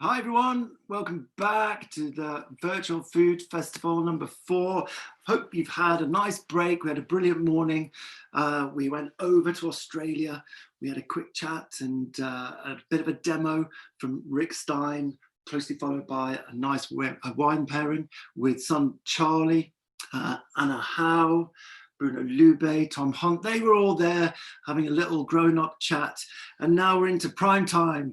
Hi everyone, welcome back to the Virtual Food Festival number 4. Hope you've had a nice break. We had a brilliant morning. We went over to Australia. We had a quick chat and a bit of a demo from Rick Stein, closely followed by a nice wine pairing with son Charlie, Anna Howe, Bruno Lube, Tom Hunt. They were all there having a little grown-up chat. And now we're into prime time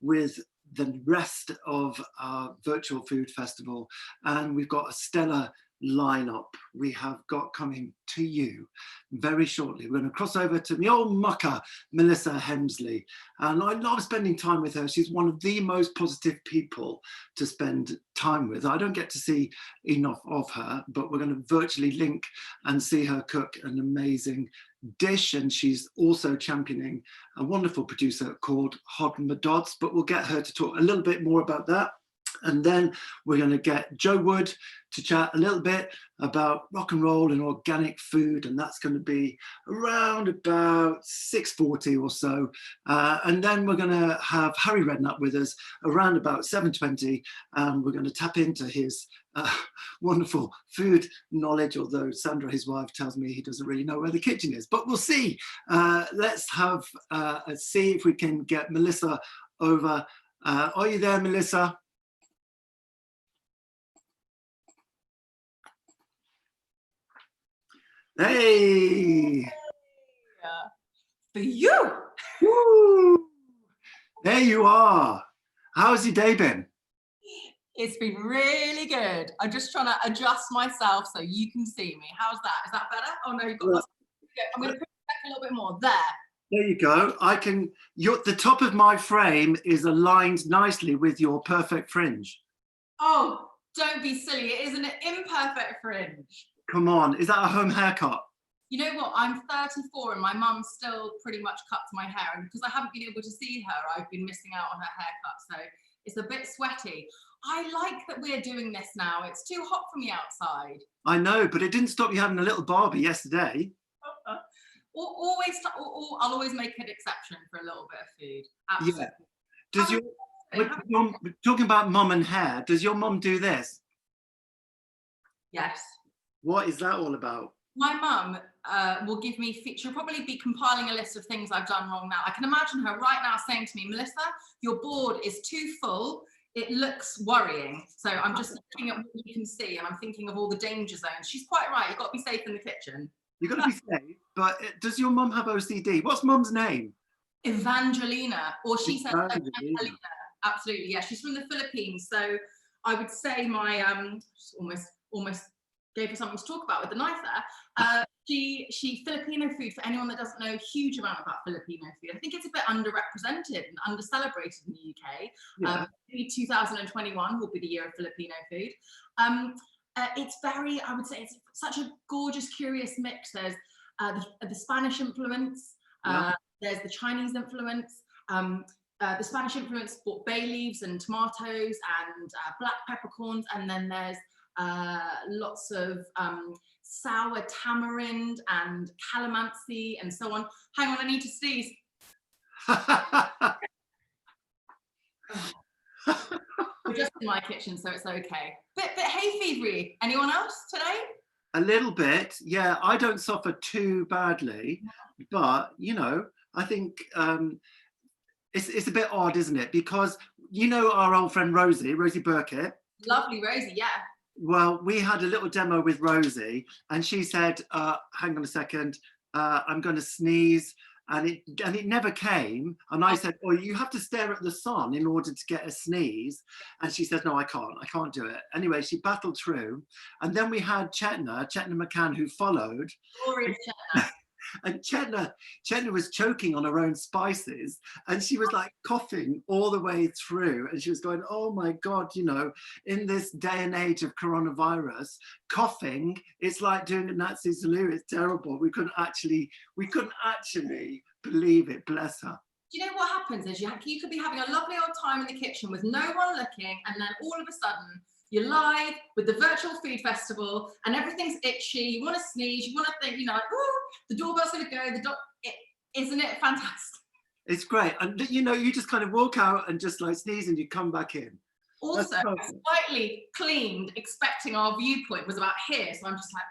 with the rest of our virtual food festival, and we've got a stellar lineup we have got coming to you very shortly. We're going to cross over to my old mucker, Melissa Hemsley, and I love spending time with her. She's one of the most positive people to spend time with. I don't get to see enough of her, but we're going to virtually link and see her cook an amazing dish, and she's also championing a wonderful producer called Hod Madods, but we'll get her to talk a little bit more about that. And then we're going to get Joe Wood to chat a little bit about rock and roll and organic food, and that's going to be around about 6:40 or so. And then we're going to have Harry Redknapp with us around about 7:20, and we're going to tap into his wonderful food knowledge, although Sandra, his wife, tells me he doesn't really know where the kitchen is, but we'll see. Let's see if we can get Melissa over. Are you there, Melissa? Hey! For you! Woo! There you are. How's your day been? It's been really good. I'm just trying to adjust myself so you can see me. How's that? Is that better? Oh no, you've got lots. I'm going to put it back a little bit more. There. There you go. The top of my frame is aligned nicely with your perfect fringe. Oh, don't be silly. It is an imperfect fringe. Come on, is that a home haircut? You know what? I'm 34 and my mum still pretty much cuts my hair. And because I haven't been able to see her, I've been missing out on her haircut. So it's a bit sweaty. I like that we're doing this now. It's too hot for me outside. I know, but it didn't stop you having a little Barbie yesterday. I'll always make an exception for a little bit of food. Absolutely. Yeah. Talking about mum and hair, does your mum do this? Yes. What is that all about? My mum will give me, she'll probably be compiling a list of things I've done wrong now. I can imagine her right now saying to me, Melissa, your board is too full. It looks worrying. So I'm just looking at what you can see and I'm thinking of all the danger zones. She's quite right. You've got to be safe in the kitchen. You've got to be safe, but does your mum have OCD? What's mum's name? Evangelina, or she says Evangelina. Absolutely, yeah. She's from the Philippines. So I would say my, almost gave her something to talk about with the knife there. She Filipino food, for anyone that doesn't know a huge amount about Filipino food. I think it's a bit underrepresented and under-celebrated in the UK. Yeah. 2021 will be the year of Filipino food. It's very, I would say, it's such a gorgeous, curious mix. There's the Spanish influence, there's the Chinese influence. The Spanish influence brought bay leaves and tomatoes and black peppercorns, and then there's lots of sour tamarind and calamansi and so on. Hang on, I need to sneeze. We're just in my kitchen, so it's okay. Bit hay fevery. Anyone else today? A little bit, yeah. I don't suffer too badly, but you know, I think it's a bit odd, isn't it? Because you know our old friend Rosie Burkett. Lovely Rosie, yeah. Well, we had a little demo with Rosie, and she said, "Hang on a second, I'm going to sneeze." And it never came. And I said, "Oh, you have to stare at the sun in order to get a sneeze." And she said, "No, I can't do it." Anyway, she battled through. And then we had Chetna McCann, who followed. And Chetna was choking on her own spices, and she was like coughing all the way through, and she was going, "Oh my God, you know, in this day and age of coronavirus, coughing, it's like doing a Nazi salute. It's terrible." We couldn't actually believe it, bless her. Do you know what happens is you could be having a lovely old time in the kitchen with no one looking, and then all of a sudden you're live with the virtual food festival and everything's itchy, you want to sneeze, you want to think, you know, like, oh, the doorbell's going to go, isn't it fantastic? It's great. And you know, you just kind of walk out and just like sneeze and you come back in. Also, slightly cleaned, expecting our viewpoint was about here. So I'm just like,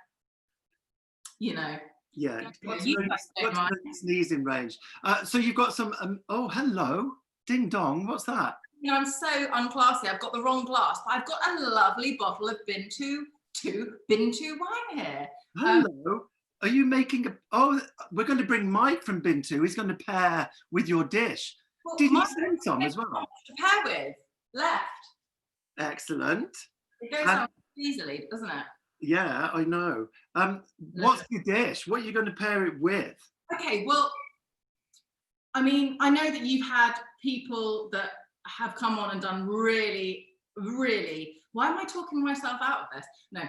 you know. Yeah, what's the sneezing range? So you've got some, oh, hello, ding dong, what's that? You know, I'm so unclassy. I've got the wrong glass, but I've got a lovely bottle of Bin 2 wine here. Hello. Are you making a, oh, we're going to bring Mike from Bin 2. He's going to pair with your dish. Well, did you send some as well? To pair with, left. Excellent. It goes down easily, doesn't it? Yeah, I know. What's your dish? What are you going to pair it with? Okay, well, I mean, I know that you've had people that have come on and done really, why am I talking myself out of this? No,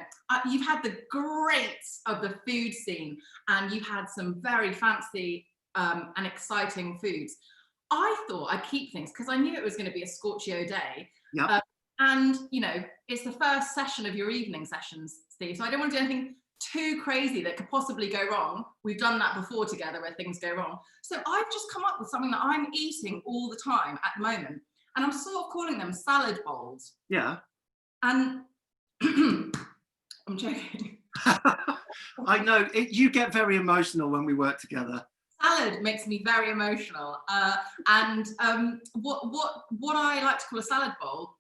you've had the greats of the food scene, and you've had some very fancy and exciting foods. I thought I'd keep things because I knew it was going to be a Scorchio day. Yep. And, you know, it's the first session of your evening sessions, Steve, so I don't want to do anything too crazy that could possibly go wrong. We've done that before together where things go wrong. So I've just come up with something that I'm eating all the time at the moment, and I'm sort of calling them salad bowls. Yeah. And I'm joking. I know, you get very emotional when we work together. Salad makes me very emotional. And what I like to call a salad bowl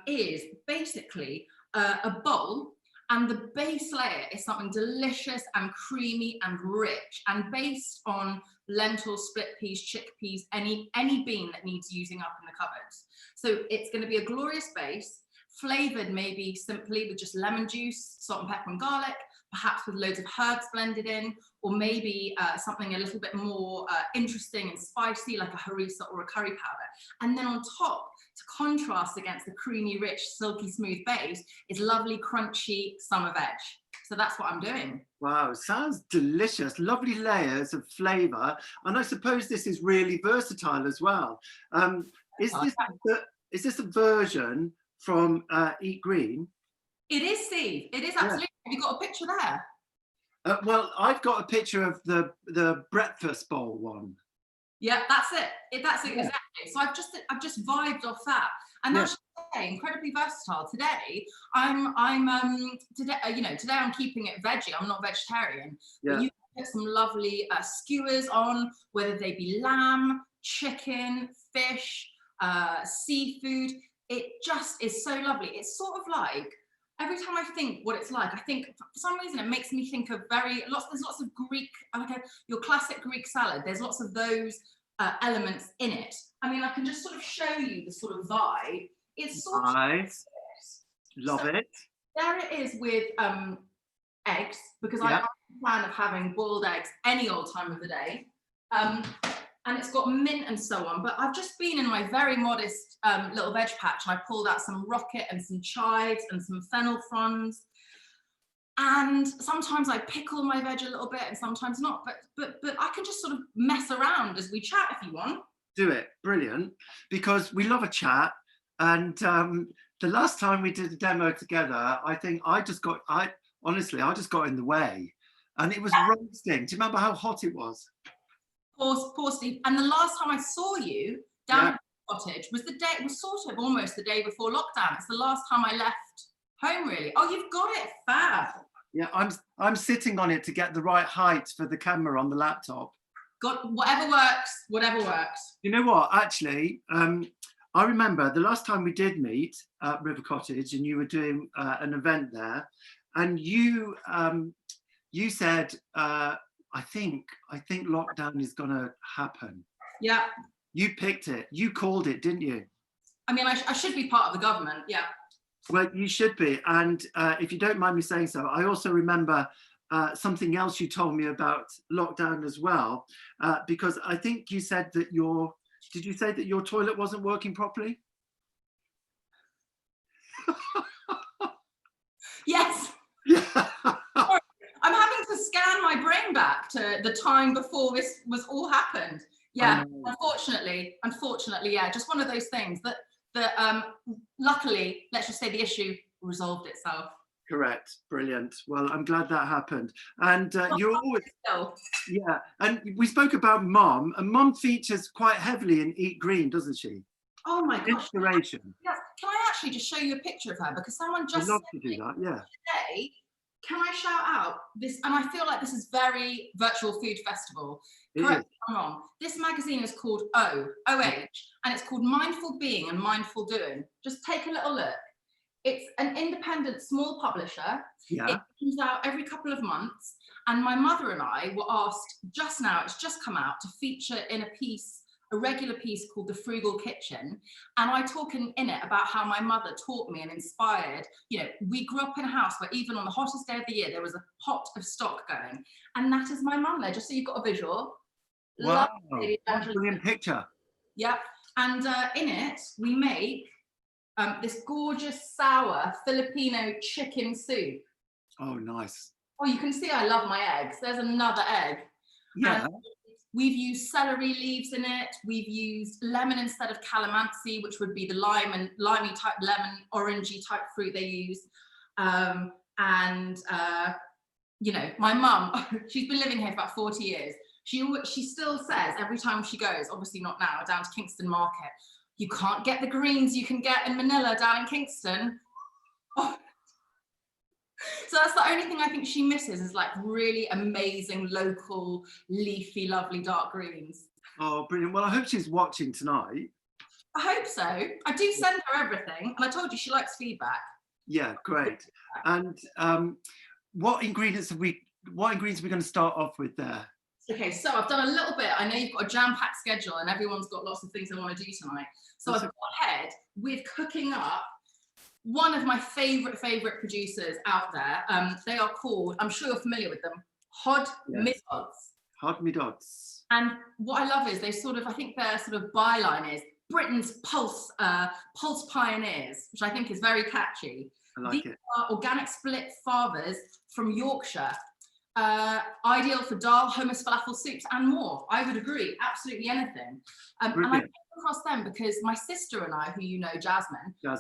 is basically a bowl, and the base layer is something delicious and creamy and rich, and based on lentils, split peas, chickpeas, any bean that needs using up in the cupboards. So it's going to be a glorious base, flavored maybe simply with just lemon juice, salt and pepper and garlic, perhaps with loads of herbs blended in, or maybe something a little bit more interesting and spicy, like a harissa or a curry powder. And then on top, to contrast against the creamy, rich, silky smooth base, is lovely, crunchy summer veg. So that's what I'm doing. Wow, sounds delicious. Lovely layers of flavour. And I suppose this is really versatile as well. Is this a version from Eat Green? It is, Steve. It is absolutely. Yeah. Have you got a picture there? Well, I've got a picture of the breakfast bowl one. Yeah, that's it. That's it, exactly. So I've just vibed off that, and that's incredibly versatile. Today, today I'm keeping it veggie. I'm not vegetarian. Yeah. But you can put some lovely skewers on, whether they be lamb, chicken, fish, seafood. It just is so lovely. It's sort of like, every time I think what it's like, I think for some reason it makes me think of there's lots of Greek, like your classic Greek salad. There's lots of those elements in it. I mean, I can just sort of show you the sort of vibe. It's sort of love it. There it is with eggs, because I'm a fan of having boiled eggs any old time of the day. And it's got mint and so on, but I've just been in my very modest little veg patch, and I pulled out some rocket and some chives and some fennel fronds. And sometimes I pickle my veg a little bit and sometimes not, but I can just sort of mess around as we chat if you want. Do it. Brilliant. Because we love a chat. And the last time we did a demo together, I think I just got in the way, and it was roasting. Do you remember how hot it was? Poor Steve. And the last time I saw you down at the cottage was sort of almost the day before lockdown. It's the last time I left home, really. Oh, you've got it. Fab. Yeah, I'm sitting on it to get the right height for the camera on the laptop. Got whatever works. You know what? Actually, I remember the last time we did meet at River Cottage, and you were doing an event there, and you said, I think lockdown is going to happen. Yeah. You picked it. You called it, didn't you? I mean, I should be part of the government. Yeah. Well, you should be. And if you don't mind me saying so, I also remember something else you told me about lockdown as well, because I think you said that did you say that your toilet wasn't working properly? Yes. Yeah. I'm having to scan my brain back to the time before this was all happened. Yeah, unfortunately, yeah, just one of those things that luckily, let's just say the issue resolved itself. Correct. Brilliant. Well, I'm glad that happened. And you're always, yeah. And we spoke about Mum, and Mum features quite heavily in Eat Green, doesn't she? Oh my gosh. Inspiration. Yes. Can I actually just show you a picture of her? Because someone I'd just love to do that, yeah. today, can I shout out this? And I feel like this is very virtual food festival. Correct me if I'm wrong. This magazine is called OH, and it's called Mindful Being and Mindful Doing. Just take a little look. It's an independent small publisher. Yeah. It comes out every couple of months. And my mother and I were asked just now, it's just come out, to feature in a regular piece called The Frugal Kitchen. And I talk in it about how my mother taught me and inspired. You know, we grew up in a house where even on the hottest day of the year, there was a pot of stock going. And that is my mum there, just so you've got a visual. Wow, brilliant picture. Yep. And in it, we make this gorgeous sour Filipino chicken soup. Oh, nice. Oh, you can see I love my eggs. There's another egg. Yeah. And we've used celery leaves in it. We've used lemon instead of calamansi, which would be the limey type lemon, orangey type fruit they use. You know, my mum, she's been living here for about 40 years. She still says every time she goes, obviously not now, down to Kingston Market, you can't get the greens you can get in Manila down in Kingston. Oh. So that's the only thing I think she misses, is like really amazing local leafy lovely dark greens. Oh, brilliant. Well, I hope she's watching tonight. I hope so. I do send her everything, and I told you she likes feedback. Yeah, great. And what ingredients are we going to start off with there? Okay, so I've done a little bit. I know you've got a jam-packed schedule and everyone's got lots of things they want to do tonight. So I've gone ahead with cooking up one of my favorite producers out there. They are called, I'm sure you're familiar with them, Hod Midods. Hod Midods. And what I love is I think their sort of byline is Britain's pulse pioneers, which I think is very catchy. I like These it. are organic split favas from Yorkshire. Ideal for dal, hummus, falafel soups, and more. I would agree, absolutely anything. And I came across them because my sister and I, who you know, Jasmine, 5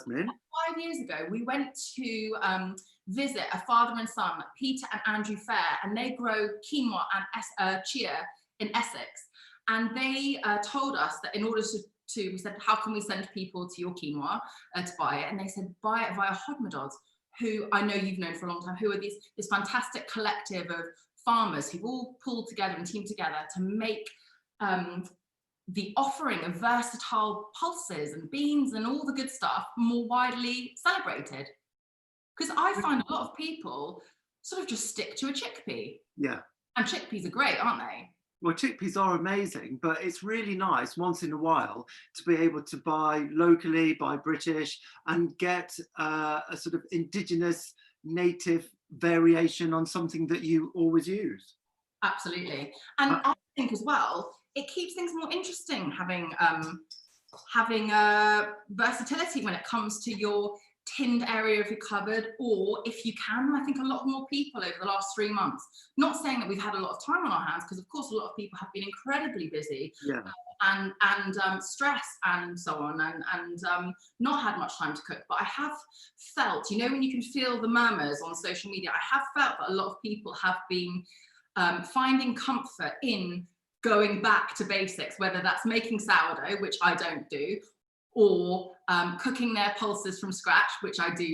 years ago, we went to visit a father and son, Peter and Andrew Fair, and they grow quinoa and chia in Essex. And they told us that in order we said, how can we send people to your quinoa to buy it? And they said, buy it via Hod Midods, who I know you've known for a long time, who are this fantastic collective of farmers who've all pulled together and teamed together to make the offering of versatile pulses and beans and all the good stuff more widely celebrated. Because I find a lot of people sort of just stick to a chickpea. Yeah. And chickpeas are great, aren't they? Well, chickpeas are amazing, but it's really nice once in a while to be able to buy locally, buy British, and get a sort of indigenous native variation on something that you always use. Absolutely. And I think as well, it keeps things more interesting having versatility when it comes to your tinned area of your cupboard, or if you can, I think a lot more people over the last 3 months, not saying that we've had a lot of time on our hands, because of course a lot of people have been incredibly busy, and stress and so on, and not had much time to cook. But I have felt, you know, when you can feel the murmurs on social media, I have felt that a lot of people have been finding comfort in going back to basics, whether that's making sourdough, which I don't do, or cooking their pulses from scratch, which I do,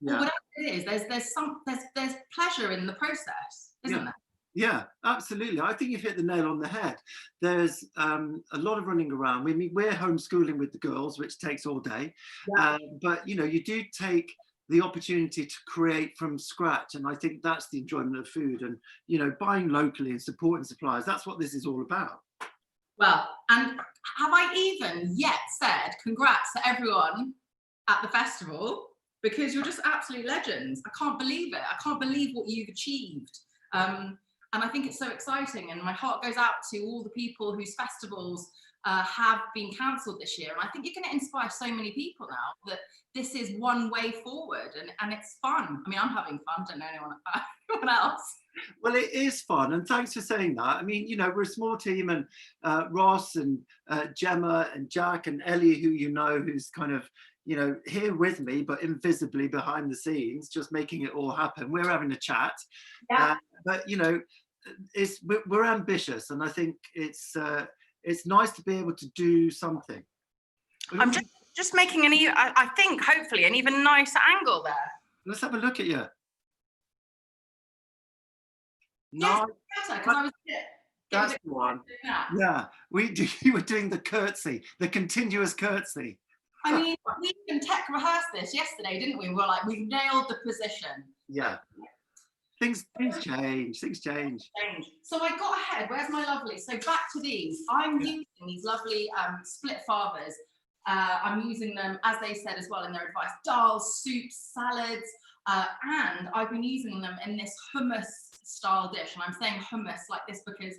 or whatever it is. There's pleasure in the process, isn't there? Yeah, absolutely. I think you've hit the nail on the head. There's a lot of running around. I mean, we're homeschooling with the girls, which takes all day, but you know, you do take the opportunity to create from scratch, and I think that's the enjoyment of food, and you know, buying locally and supporting suppliers. That's what this is all about. Well, and have I even yet said congrats to everyone at the festival, because you're just absolute legends. I can't believe it. I can't believe what you've achieved. And I think it's so exciting, and my heart goes out to all the people whose festivals have been cancelled this year. And I think you're going to inspire so many people now that this is one way forward, and it's fun. I mean, I'm having fun. Don't know anyone else. Well, it is fun, and thanks for saying that. I mean, you know, we're a small team, and Ross and Gemma and Jack and Ellie, who you know, who's kind of, you know, here with me, but invisibly behind the scenes, just making it all happen. We're having a chat, but you know, we're ambitious, and I think it's nice to be able to do something. I'm just making I think hopefully an even nicer angle there. Let's have a look at you. Yes, better, because I was that's the one. Yeah, you were doing the curtsy, the continuous curtsy. I mean, we even tech rehearsed this yesterday, didn't we? We were like, we've nailed the position. Yeah. Things change. So I got ahead. Where's my lovely? So back to these. I'm using these lovely split favas. I'm using them, as they said as well in their advice, dals, soups, salads, and I've been using them in this hummus style dish. And I'm saying hummus like this because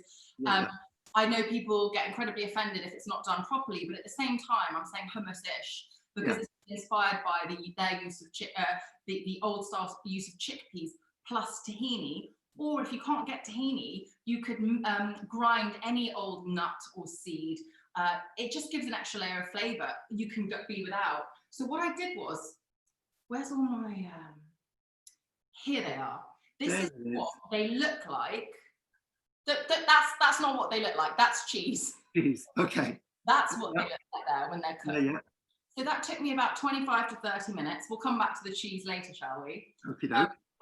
I know people get incredibly offended if it's not done properly, but at the same time, I'm saying hummus-ish because it's inspired by their use of the old style use of chickpeas plus tahini. Or if you can't get tahini, you could grind any old nut or seed. It just gives an extra layer of flavour. You can be without. So what I did was, where's all my? Here they are. This is what they look like. That's not what they look like. That's cheese. Cheese. Okay. That's what they look like there when they're cooked. Yeah. So that took me about 25 to 30 minutes. We'll come back to the cheese later, shall we? Okay.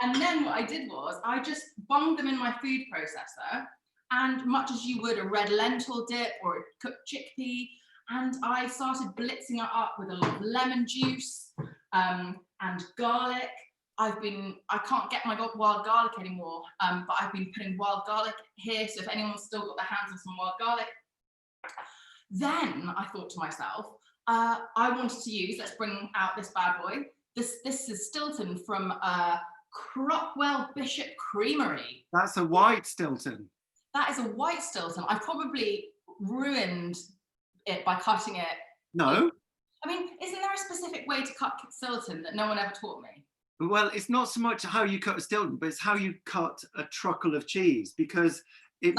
And then what I did was I just bunged them in my food processor, and much as you would a red lentil dip or a cooked chickpea, and I started blitzing it up with a lot of lemon juice and garlic. I can't get my wild garlic anymore, but I've been putting wild garlic here. So if anyone's still got their hands on some wild garlic, then I thought to myself, I wanted to use, let's bring out this bad boy. This is Stilton from Crockwell Bishop Creamery. That's a white Stilton. That is a white Stilton. I probably ruined it by cutting it. No. I mean, isn't there a specific way to cut Stilton that no one ever taught me? Well, it's not so much how you cut a Stilton, but it's how you cut a truckle of cheese, because it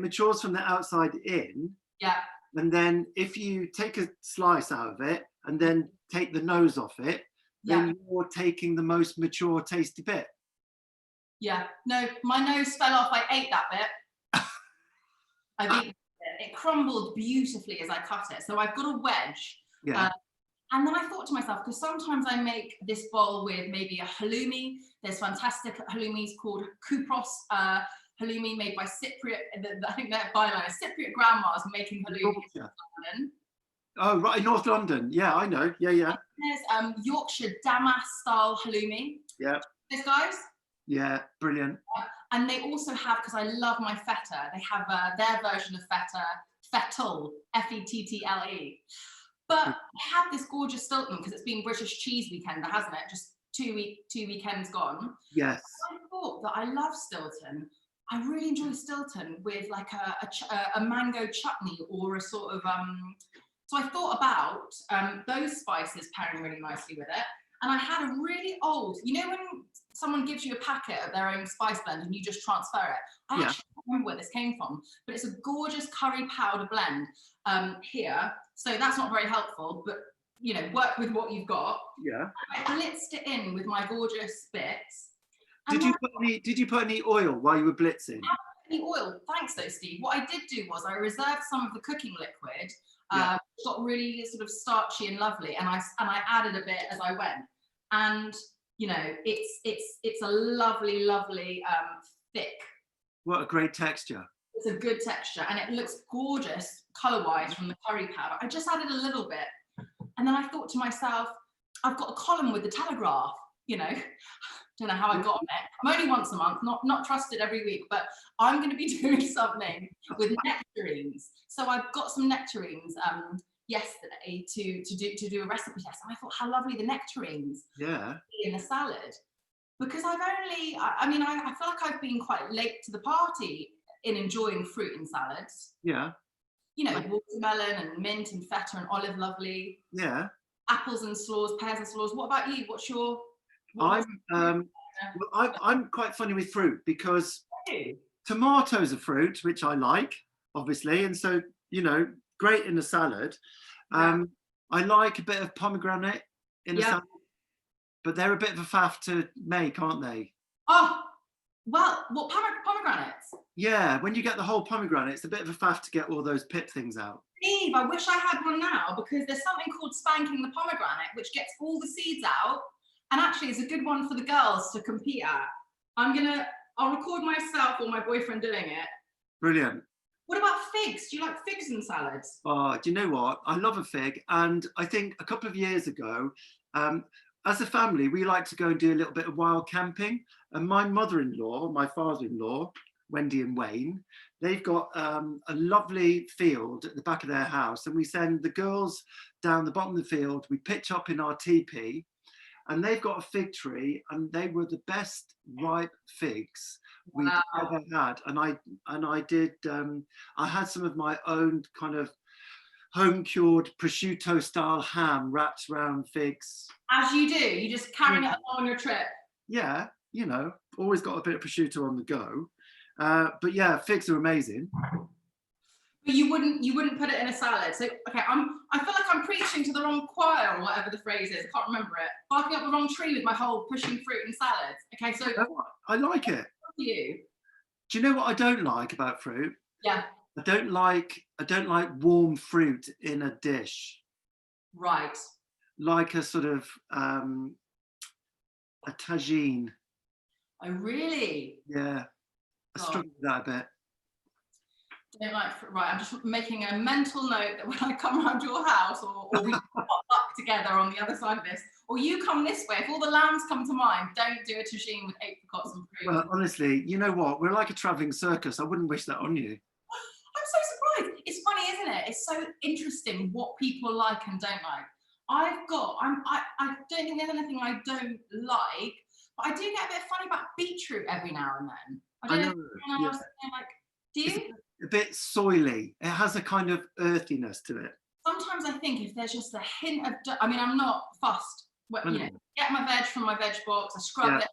matures from the outside in. Yeah. And then if you take a slice out of it and then take the nose off it, then you're taking the most mature, tasty bit. Yeah. No, my nose fell off. I ate that bit. It crumbled beautifully as I cut it. So I've got a wedge. Yeah. And then I thought to myself, because sometimes I make this bowl with maybe a halloumi. There's fantastic halloumis called Kupros halloumi made by Cypriot. I think their byline is Cypriot grandmas making halloumi in London. Oh, right, in North London. Yeah, I know. Yeah. There's Yorkshire Damas style halloumi. Yeah. These guys. Yeah, brilliant. And they also have, because I love my feta, they have their version of feta, fettle, Fettle. But I have this gorgeous Stilton because it's been British Cheese Weekend, hasn't it? Just two weekends gone. Yes. I thought that I love Stilton. I really enjoy Stilton with like a mango chutney or a sort of So I thought about those spices pairing really nicely with it. And I had a really old, you know, when someone gives you a packet of their own spice blend and you just transfer it. I actually don't remember where this came from, but it's a gorgeous curry powder blend here. So that's not very helpful, but you know, work with what you've got. Yeah. I blitzed it in with my gorgeous bits. Did you put any oil while you were blitzing? Any oil? Thanks though, Steve. What I did do was I reserved some of the cooking liquid. Got really sort of starchy and lovely, and I added a bit as I went. And you know, it's a lovely thick. What a great texture. It's a good texture, and it looks gorgeous color-wise from the curry powder. I just added a little bit, and then I thought to myself, I've got a column with the Telegraph. You know, don't know how I got on it. I'm only once a month, not trusted every week, but I'm going to be doing something with nectarines. So I've got some nectarines yesterday to do a recipe test, and I thought how lovely the nectarines in the salad, because I mean I feel like I've been quite late to the party in enjoying fruit in salads. Yeah. You know, watermelon and mint and feta and olive lovely. Yeah. Apples and slaws, pears and slaws. What about you? What's your? I'm quite funny with fruit because tomatoes are fruit, which I like, obviously, and so you know, great in a salad. I I like a bit of pomegranate in a Yeah. salad, but they're a bit of a faff to make, aren't they? Oh, well, what pomegranates? Yeah, when you get the whole pomegranate, it's a bit of a faff to get all those pip things out. Eve, I wish I had one now, because there's something called spanking the pomegranate, which gets all the seeds out, and actually is a good one for the girls to compete at. I'll record myself or my boyfriend doing it. Brilliant. What about figs? Do you like figs in salads? Oh, do you know what? I love a fig. And I think a couple of years ago, as a family, we like to go and do a little bit of wild camping. And my mother-in-law, my father-in-law, Wendy and Wayne, they've got a lovely field at the back of their house. And we send the girls down the bottom of the field. We pitch up in our teepee, and they've got a fig tree, and they were the best ripe figs we'd ever had. And I had some of my own kind of home cured prosciutto style ham wrapped around figs. As you do, you just carrying it along on your trip. Yeah, you know, always got a bit of prosciutto on the go. But yeah, figs are amazing. But you wouldn't put it in a salad. So okay, I feel like I'm preaching to the wrong choir, or whatever the phrase is. I can't remember it. Barking up the wrong tree with my whole pushing fruit in salads. Okay, so I like it. You. Do you know what I don't like about fruit? Yeah. I don't like warm fruit in a dish. Right. Like a sort of a tagine. Oh really? Yeah. I struggle with that a bit. Don't like right. I'm just making a mental note that when I come around your house, or we pop up together on the other side of this, or you come this way, if all the lambs come to mind, don't do a tagine with apricots and fruit. Well, honestly, you know what? We're like a travelling circus. I wouldn't wish that on you. I'm so surprised. It's funny, isn't it? It's so interesting what people like and don't like. I don't think there's anything I don't like, but I do get a bit funny about beetroot every now and then. I don't know. Like, do you? A bit soily. It has a kind of earthiness to it. Sometimes I think if there's just a hint of dirt, I mean, I'm not fussed. You know, get my veg from my veg box. I scrub it.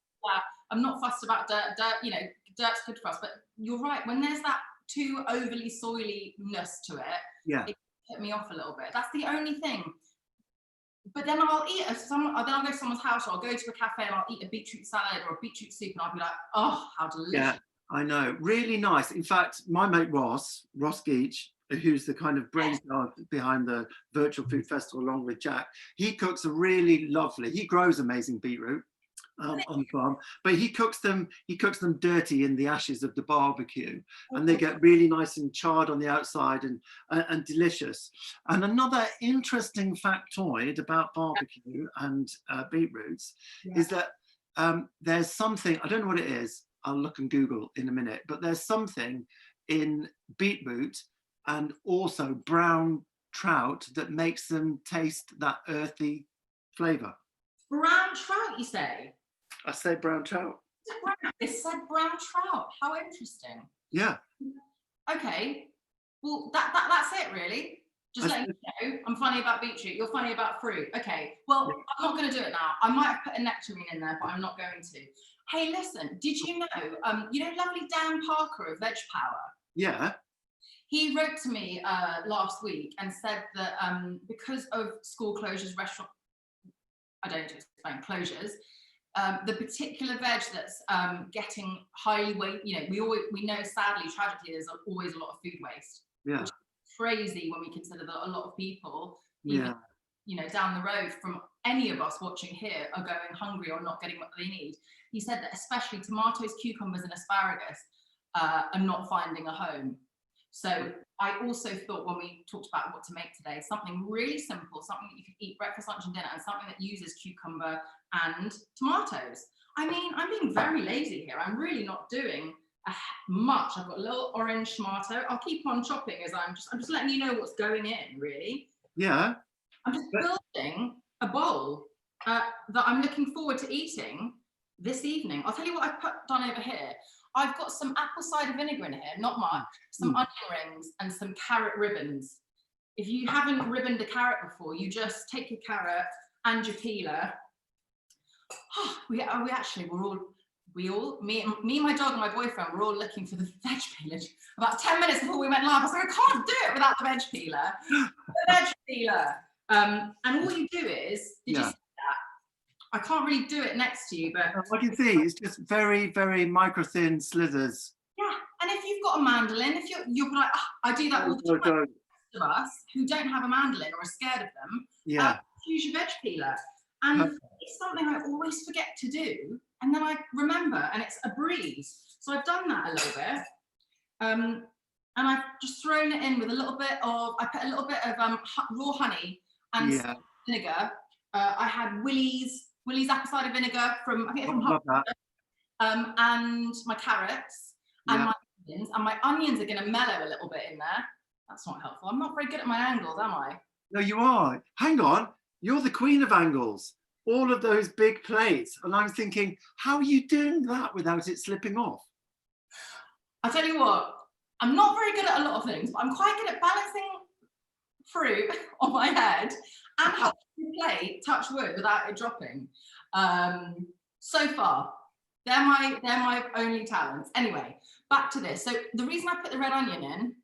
I'm not fussed about dirt. You know, dirt's good for us. But you're right. When there's that too overly soiliness to it, it put me off a little bit. That's the only thing. But then I'll eat then I'll go to someone's house, or I'll go to a cafe and I'll eat a beetroot salad or a beetroot soup, and I'll be like, oh, how delicious. Yeah, I know. Really nice. In fact, my mate Ross Geach, who's the kind of brainchild behind the Virtual Food Festival along with Jack, he cooks a really lovely, he grows amazing beetroot on the farm, but he cooks them dirty in the ashes of the barbecue, and they get really nice and charred on the outside and delicious. And another interesting factoid about barbecue and beetroots is that there's something, I don't know what it is, I'll look and Google in a minute, but there's something in beetroot and also brown trout that makes them taste that earthy flavour. Brown trout, you say? I say brown trout. It said brown trout. How interesting. Yeah. Okay. Well, that's it really. Just letting you know, I'm funny about beetroot. You're funny about fruit. Okay. Well, I'm not going to do it now. I might have put a nectarine in there, but I'm not going to. Hey, listen. Did you know? You know, lovely Dan Parker of Veg Power. Yeah. He wrote to me last week and said that because of school closures, restaurant, I don't explain closures. The particular veg that's getting highly weight, you know, we know sadly, tragically, there's always a lot of food waste. Yeah. Which is crazy when we consider that a lot of people, even, you know, down the road from any of us watching here are going hungry or not getting what they need. He said that especially tomatoes, cucumbers, and asparagus are not finding a home. So I also thought when we talked about what to make today, something really simple, something that you could eat breakfast, lunch and dinner, and something that uses cucumber and tomatoes. I mean, I'm being very lazy here. I'm really not doing much. I've got a little orange tomato. I'll keep on chopping as I'm just letting you know what's going in, really. Yeah. I'm just building a bowl that I'm looking forward to eating this evening. I'll tell you what I've done over here. I've got some apple cider vinegar in here, not much, some onion rings and some carrot ribbons. If you haven't ribboned a carrot before, you just take your carrot and your peeler. Me, my dog and my boyfriend were all looking for the veg peeler. About 10 minutes before we went live, I was like, I can't do it without the veg peeler. The veg peeler. And all you do is, did you see that? I can't really do it next to you, but I can see it's just very, very micro thin slithers. yeah. And if you've got a mandolin, if you're like, I do that all the time. Of us who don't have a mandolin or are scared of them, use your veg peeler. And it's something I always forget to do, and then I remember, and it's a breeze. So I've done that a little bit, and I've just thrown it in with a little bit of, I put a little bit of raw honey and vinegar. I had Willie's apple cider vinegar from, I think it's from and my carrots and my onions, and my onions are going to mellow a little bit in there. That's not helpful. I'm not very good at my angles, am I? No, you are. Hang on. You're the queen of angles. All of those big plates. And I'm thinking, how are you doing that without it slipping off? I tell you what, I'm not very good at a lot of things, but I'm quite good at balancing fruit on my head and holding the plate, touch wood, without it dropping. So far, they're my only talents. Anyway, back to this. So the reason I put the red onion in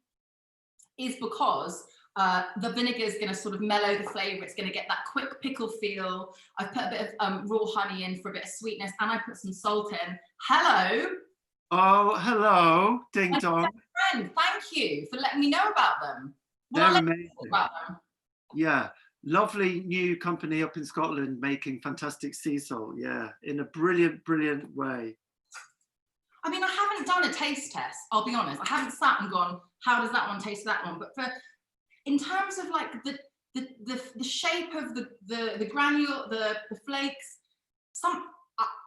is because the vinegar is going to sort of mellow the flavour. It's going to get that quick pickle feel. I've put a bit of raw honey in for a bit of sweetness, and I put some salt in. Hello. Oh, hello, ding dong. Friend, thank you for letting me know about them. They're amazing. About them. Yeah, lovely new company up in Scotland making fantastic sea salt. Yeah, in a brilliant, brilliant way. I mean, I haven't done a taste test, I'll be honest. I haven't sat and gone, how does that one taste that one? But in terms of like the shape of the granule, the flakes,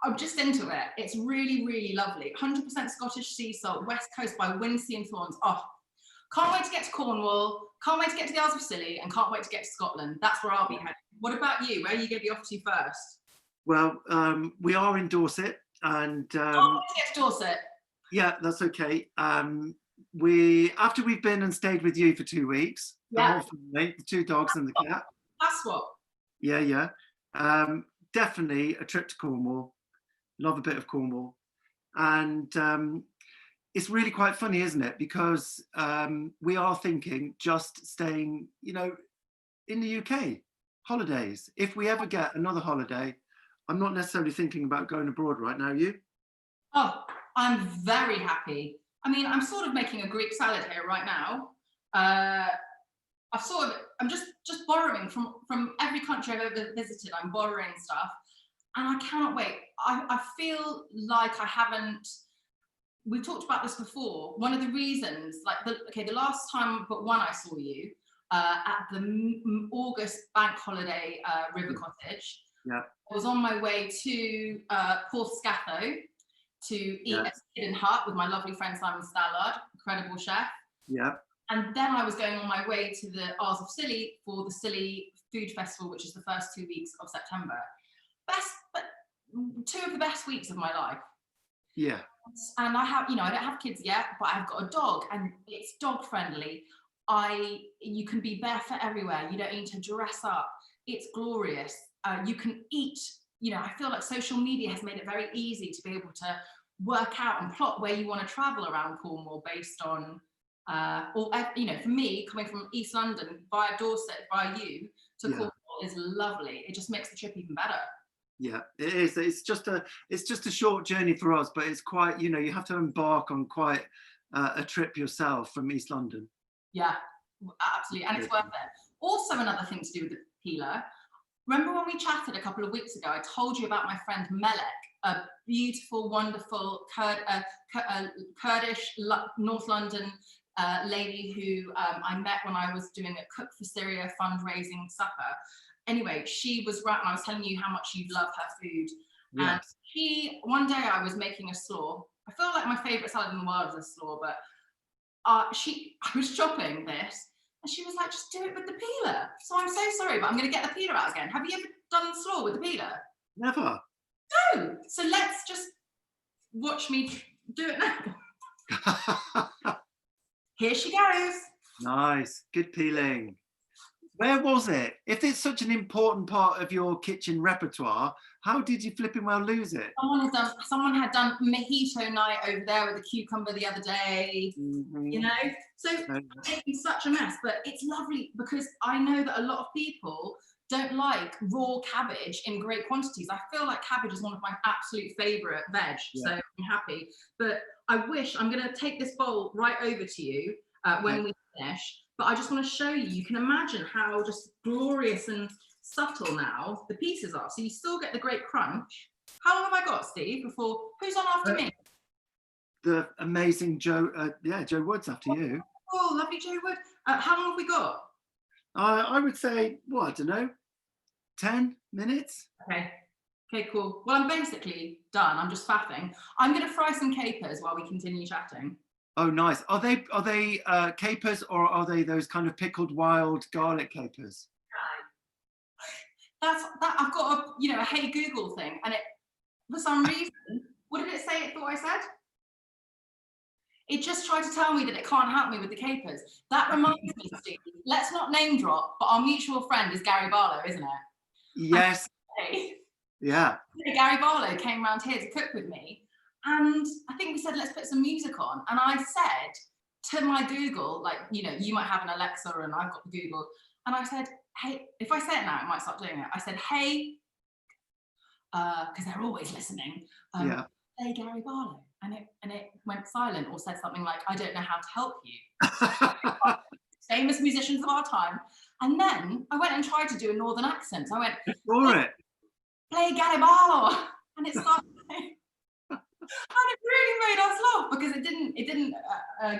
I'm just into it. It's really, really lovely. 100% Scottish sea salt, West Coast by Windsea and Thorns. Oh, can't wait to get to Cornwall, can't wait to get to the Isles of Scilly, and can't wait to get to Scotland. That's where I'll be heading. What about you? Where are you going to be off to first? Well, we are in Dorset, and oh, let's get to Dorset. Yeah, that's okay. After we've been and stayed with you for 2 weeks, the whole family, the 2 dogs and the cat. That's what. Yeah. Definitely a trip to Cornwall. Love a bit of Cornwall, and it's really quite funny, isn't it? Because we are thinking just staying, in the UK, holidays. If we ever get another holiday, I'm not necessarily thinking about going abroad right now. You? Oh, I'm very happy. I mean, I'm sort of making a Greek salad here right now. I'm just borrowing from every country I've ever visited. I'm borrowing stuff, and I cannot wait. I feel like I haven't. We talked about this before. One of the reasons, the last time but one I saw you at the August bank holiday River Cottage. Yeah. I was on my way to Porthscatho to eat at Hidden Hut with my lovely friend Simon Stallard, incredible chef. Yeah. And then I was going on my way to the Isles of Scilly for the Scilly Food Festival, which is the first 2 weeks of September. But 2 of the best weeks of my life. Yeah. And I don't have kids yet, but I've got a dog, and it's dog friendly. You can be barefoot everywhere. You don't need to dress up. It's glorious. You can eat. I feel like social media has made it very easy to be able to work out and plot where you want to travel around Cornwall based on, for me, coming from East London via Dorset, via you to Cornwall is lovely. It just makes the trip even better. Yeah, it is. It's just a short journey for us, but it's quite, you have to embark on quite a trip yourself from East London. Yeah, absolutely. And it's worth it. Also, another thing to do with the peeler. Remember when we chatted a couple of weeks ago, I told you about my friend Melek, a beautiful, wonderful Kurdish North London lady who I met when I was doing a Cook for Syria fundraising supper. Anyway, she was right, and I was telling you how much you love her food. Yes. And one day I was making a slaw. I feel like my favourite salad in the world is a slaw, but I was chopping this, and she was like, just do it with the peeler. So I'm so sorry, but I'm going to get the peeler out again. Have you ever done slaw with the peeler? Never. No. So let's just watch me do it now. Here she goes. Nice. Good peeling. Where was it? If it's such an important part of your kitchen repertoire, how did you flipping well lose it? Someone had done mojito night over there with a cucumber the other day, you know? So I'm making such a mess, but it's lovely because I know that a lot of people don't like raw cabbage in great quantities. I feel like cabbage is one of my absolute favorite veg, so I'm happy. But I'm gonna take this bowl right over to you when we finish, but I just want to show you, you can imagine how just glorious and subtle now the pieces are. So you still get the great crunch. How long have I got, Steve, before, who's on after me? The amazing Joe, Joe Wood's after you. Oh, lovely Joe Wood. How long have we got? I would say, well, I don't know, 10 minutes. Okay, cool. Well, I'm basically done. I'm just faffing. I'm going to fry some capers while we continue chatting. Oh, nice. Are they capers, or are they those kind of pickled wild garlic capers? That I've got a Hey Google thing, and it, for some reason, what did it say it thought I said? It just tried to tell me that it can't help me with the capers. That reminds me, Steve, let's not name drop, but our mutual friend is Gary Barlow, isn't it? Yes. Yeah. Gary Barlow came around here to cook with me, and I think we said, let's put some music on. And I said to my Google, like, you might have an Alexa and I've got the Google. And I said, hey, if I say it now, it might stop doing it. I said, hey, because they're always listening. Hey, Gary Barlow. And it went silent, or said something like, I don't know how to help you. Famous musicians of our time. And then I went and tried to do a northern accent. So I went, play Gary Barlow. And it started playing. And it really made us laugh, because it didn't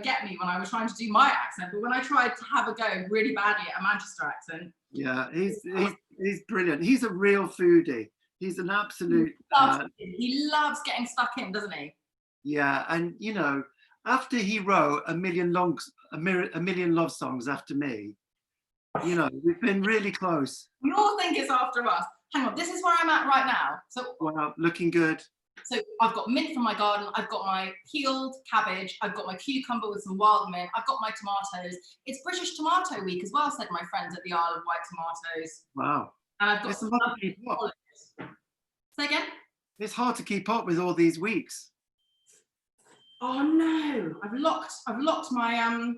get me when I was trying to do my accent, but when I tried to have a go really badly at a Manchester accent. Yeah, he's brilliant. He's a real foodie. He's an absolute. He loves getting stuck in, doesn't he? Yeah, and after he wrote a million love songs after me, we've been really close. We all think it's after us. Hang on, this is where I'm at right now. So wow, looking good. So I've got mint from my garden, I've got my peeled cabbage, I've got my cucumber with some wild mint, I've got my tomatoes. It's British Tomato Week as well, said my friends at the Isle of White Tomatoes. Wow. And I've got some lovely olives. Say again? It's hard to keep up with all these weeks. Oh no, I've locked my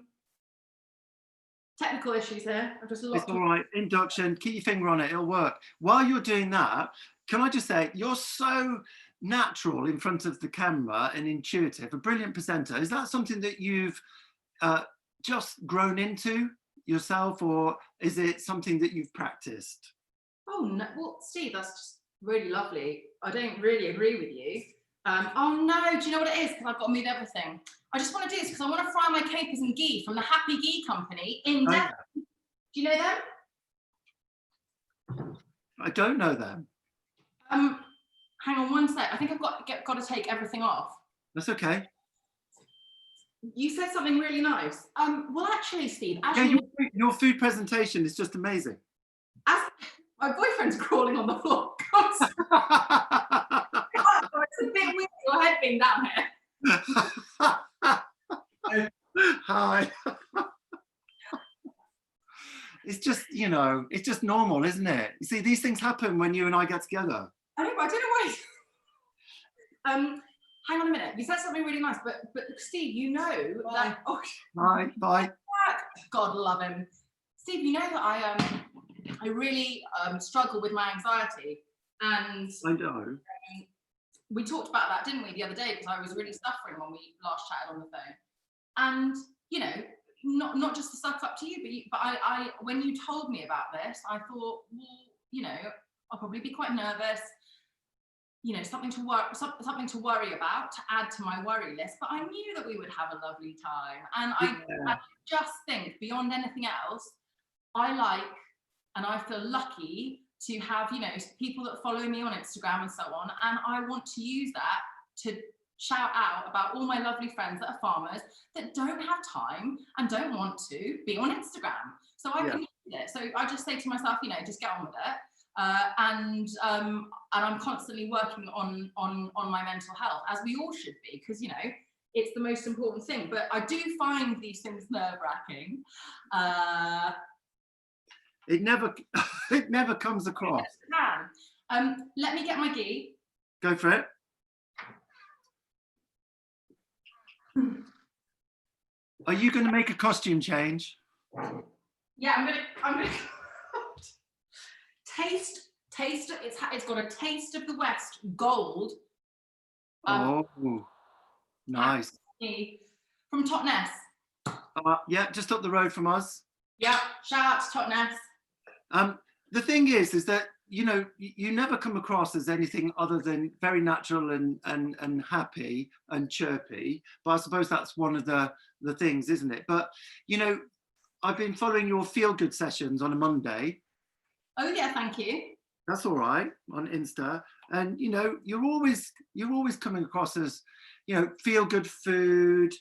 technical issues here. I've just locked. It's all right. Induction, keep your finger on it, it'll work. While you're doing that, can I just say, you're so natural in front of the camera and intuitive, a brilliant presenter. Is that something that you've just grown into yourself, or is it something that you've practiced? Oh no, well, Steve, that's just really lovely. I don't really agree with you. Oh no, do you know what it is? Because I've got to move everything. I just want to do this because I want to fry my capers and ghee from the Happy Ghee Company in Devon. Do you know them? I don't know them. Hang on one sec. I think I've got to take everything off. That's okay. You said something really nice. Well, actually, Steve, your food presentation is just amazing. My boyfriend's crawling on the floor. It's a bit weird, your head being down here. Hi. It's just, it's just normal, isn't it? You see, these things happen when you and I get together. I don't know why. Hang on a minute. You said something really nice, but Steve, that. Oh, bye. God love him. Steve, you know that I really struggle with my anxiety, and I know. We talked about that, didn't we, the other day? Because I was really suffering when we last chatted on the phone, and not just to suck up to you, but I when you told me about this, I thought, well, I'll probably be quite nervous. Something to worry about, to add to my worry list. But I knew that we would have a lovely time, and I just think, beyond anything else, I like, and I feel lucky to have, people that follow me on Instagram and so on, and I want to use that to shout out about all my lovely friends that are farmers that don't have time and don't want to be on Instagram. So I can use it. So I just say to myself, just get on with it. And I'm constantly working on my mental health, as we all should be, because it's the most important thing. But I do find these things nerve-wracking. It never, it never comes across. Let me get my ghee. Go for it. Are you going to make a costume change? Yeah, I'm gonna taste. It's got a taste of the West gold. Oh, nice. From Totnes. Yeah, just up the road from us. Yeah, shout out to Totnes. The thing is that, you know, you never come across as anything other than very natural and happy and chirpy. But I suppose that's one of the things, isn't it? But, you know, I've been following your feel good sessions on a Monday. Oh yeah, thank you. That's all right, on Insta. And, you know, you're always coming across as, you know, feel good food,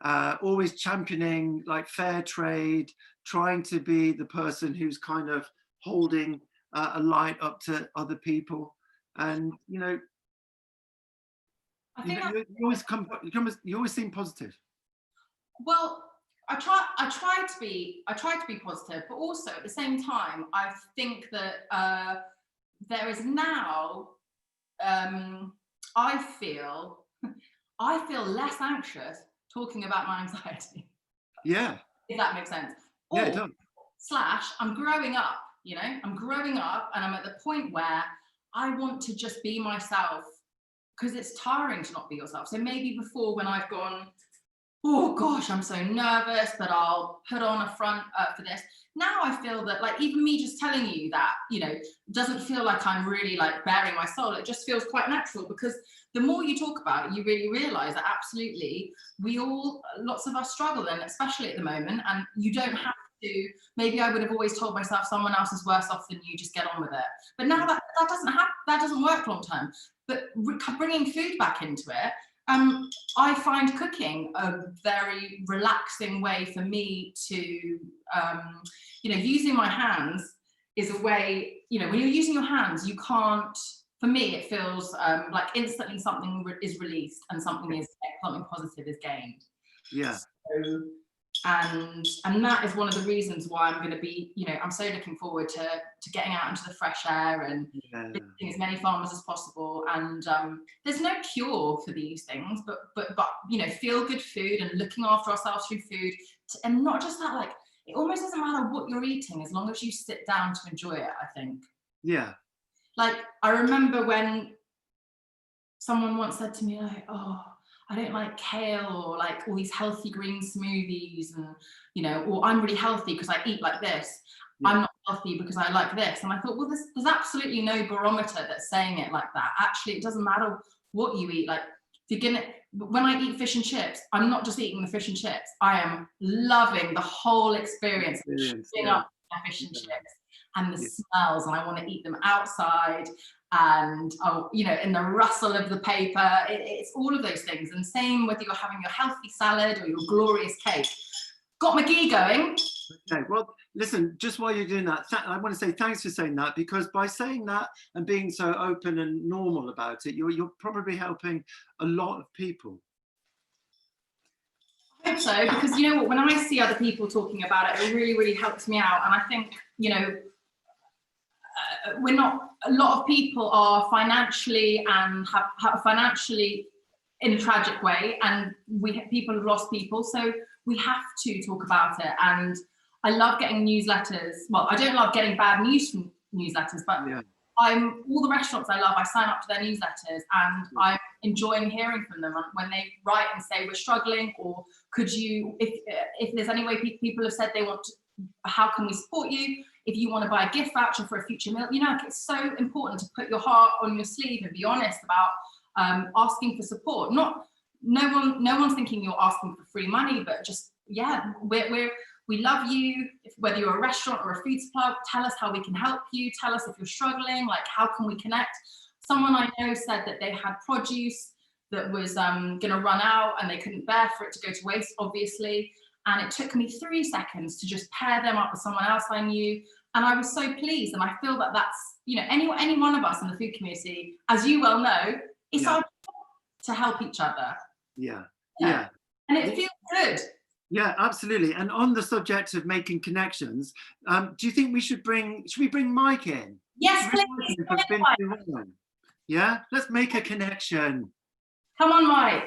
always championing like fair trade, trying to be the person who's kind of holding a light up to other people. And, you know, you always seem positive. Well, I try to be positive, but also at the same time, I think that there is now, I feel less anxious talking about my anxiety. Yeah. If that makes sense. Yeah, it does. / I'm growing up, you know, and I'm at the point where I want to just be myself, because it's tiring to not be yourself. So maybe before, when I've gone, oh gosh, I'm so nervous, but I'll put on a front for this. Now I feel that, like, even me just telling you that, you know, doesn't feel like I'm really like bearing my soul. It just feels quite natural, because the more you talk about it, you really realize that absolutely lots of us struggle, and especially at the moment, and you don't have to. Maybe I would have always told myself someone else is worse off than you, just get on with it. But now that doesn't work long term. But bringing food back into it, I find cooking a very relaxing way for me to, you know, using my hands is a way, you know, when you're using your hands, you can't, for me, it feels like instantly something is released and something positive is gained. Yeah. So, and that is one of the reasons why I'm going to be, you know, I'm so looking forward to getting out into the fresh air and visiting as many farmers as possible. And there's no cure for these things, but you know, feel good food and looking after ourselves through food, and not just that, like, it almost doesn't matter what you're eating as long as you sit down to enjoy it, I think. Yeah. Like, I remember when someone once said to me, like, oh, I don't like kale, or like all these healthy green smoothies, and, you know, or I'm really healthy because I eat like this. Yeah. I'm not healthy because I like this. And I thought, well, there's absolutely no barometer that's saying it like that. Actually, it doesn't matter what you eat. Like, when I eat fish and chips, I'm not just eating the fish and chips. I am loving the whole experience of up fish and chips and the smells, and I want to eat them outside. And you know, in the rustle of the paper, it's all of those things. And same whether you're having your healthy salad or your glorious cake. Got my ghee going. Okay, well, listen, just while you're doing that, I want to say thanks for saying that, because by saying that and being so open and normal about it, you're probably helping a lot of people. I hope so, because, you know what, when I see other people talking about it, it really, really helps me out. And I think, you know, a lot of people are financially and have financially in a tragic way, and people have lost people, so we have to talk about it. And I love getting newsletters. Well, I don't love getting bad news from newsletters, but all the restaurants I love, I sign up to their newsletters, and I'm enjoying hearing from them when they write and say, we're struggling, or could you, if there's any way people have said they want to, how can we support you? If you want to buy a gift voucher for a future meal, you know, like, it's so important to put your heart on your sleeve and be honest about asking for support. No one's thinking you're asking for free money, but just, yeah, we love you. Whether you're a restaurant or a food supply, tell us how we can help you. Tell us if you're struggling, like, how can we connect? Someone I know said that they had produce that was going to run out and they couldn't bear for it to go to waste, obviously. And it took me 3 seconds to just pair them up with someone else I knew. And I was so pleased. And I feel that that's, you know, any one of us in the food community, as you well know, it's our job to help each other. Yeah. And it feels good. Yeah, absolutely. And on the subject of making connections, do you think should we bring Mike in? Yes, Should we please. bring Mike in from Finland? Yeah, let's make a connection. Come on, Mike.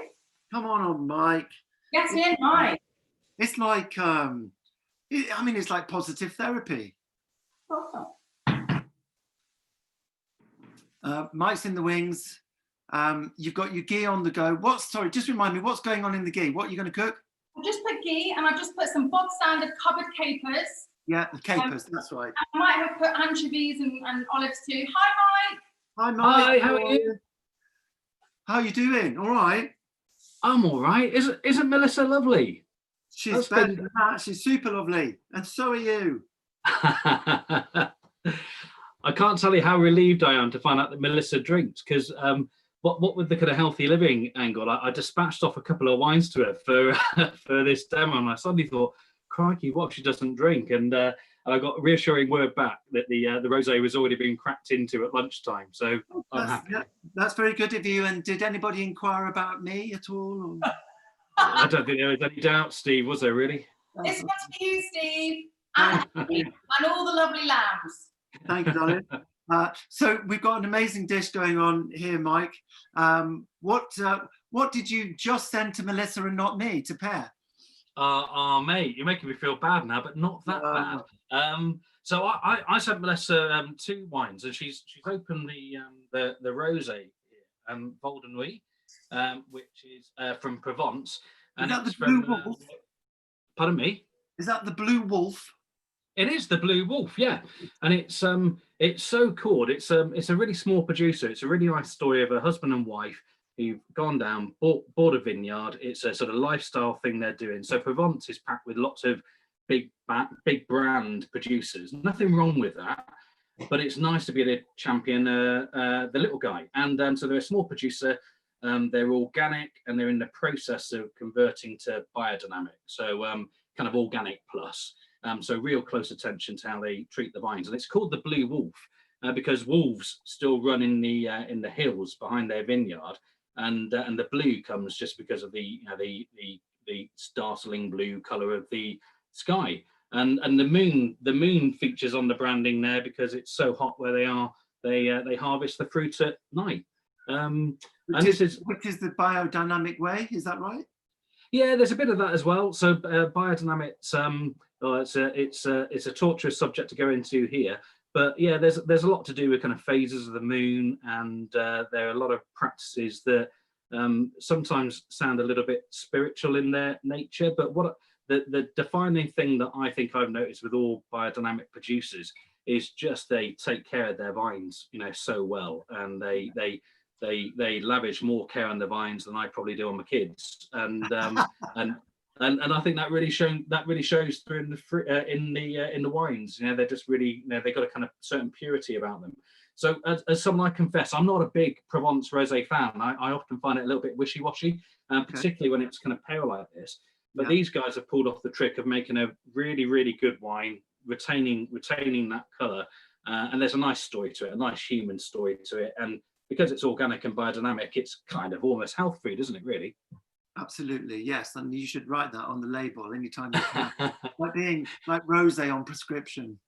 Come on, Mike. Get in, Mike. It's like, I mean, it's like positive therapy. Mike's in the wings. You've got your ghee on the go. Sorry, just remind me, what's going on in the ghee? What are you going to cook? I've just put ghee and I've just put some bog standard covered capers. Yeah, the capers, that's right. I might have put anchovies and olives too. Hi, Mike. Hi, Mike. Hi, how are you? How are you doing? All right. I'm all right. Isn't Melissa lovely? She's better than that. She's super lovely. And so are you. I can't tell you how relieved I am to find out that Melissa drinks, because what with the kind of healthy living angle, I dispatched off a couple of wines to her for for this demo, and I suddenly thought, crikey, what if she doesn't drink? And I got a reassuring word back that the rosé was already being cracked into at lunchtime. So I'm happy. Yeah, that's very good of you. And did anybody inquire about me at all? Or? I don't think there was any doubt, Steve, was there really? This one's for you, Steve, and all the lovely lambs. Thank you, darling. So we've got an amazing dish going on here, Mike. What did you just send to Melissa and not me to pair? Mate, you're making me feel bad now, but not that bad. So I sent Melissa 2 wines, and she's opened the rosé here, Vol de Nuit, which is from Provence. And is that it's the Blue from, Wolf? Pardon me? Is that the Blue Wolf? It is the Blue Wolf, yeah. And it's so cool. It's a really small producer. It's a really nice story of a husband and wife who've gone down, bought a vineyard. It's a sort of lifestyle thing they're doing. So Provence is packed with lots of big brand producers. Nothing wrong with that, but it's nice to be able to champion the little guy. And so they're a small producer. They're organic, and they're in the process of converting to biodynamic. So kind of organic plus. So real close attention to how they treat the vines. And it's called the Blue Wolf because wolves still run in the hills behind their vineyard. And the blue comes just because of the startling blue color of the sky, and the moon features on the branding there because it's so hot where they are. They harvest the fruit at night. Which is the biodynamic way, is that right? Yeah, there's a bit of that as well. So biodynamics, it's a torturous subject to go into here. But yeah, there's a lot to do with kind of phases of the moon, and there are a lot of practices that sometimes sound a little bit spiritual in their nature. But what the defining thing that I think I've noticed with all biodynamic producers is just they take care of their vines, so well, and they lavish more care on the vines than I probably do on my kids, and and I think that really shows through in the wines. They're just really, they've got a kind of certain purity about them. So as someone, I confess, I'm not a big Provence rosé fan. I often find it a little bit wishy-washy, particularly when it's kind of pale like this. But these guys have pulled off the trick of making a really, really good wine, retaining that colour, and there's a nice story to it, a nice human story to it. And because it's organic and biodynamic, it's kind of almost health food, isn't it, really? Absolutely, yes. And you should write that on the label anytime you can. Like being like rosé on prescription.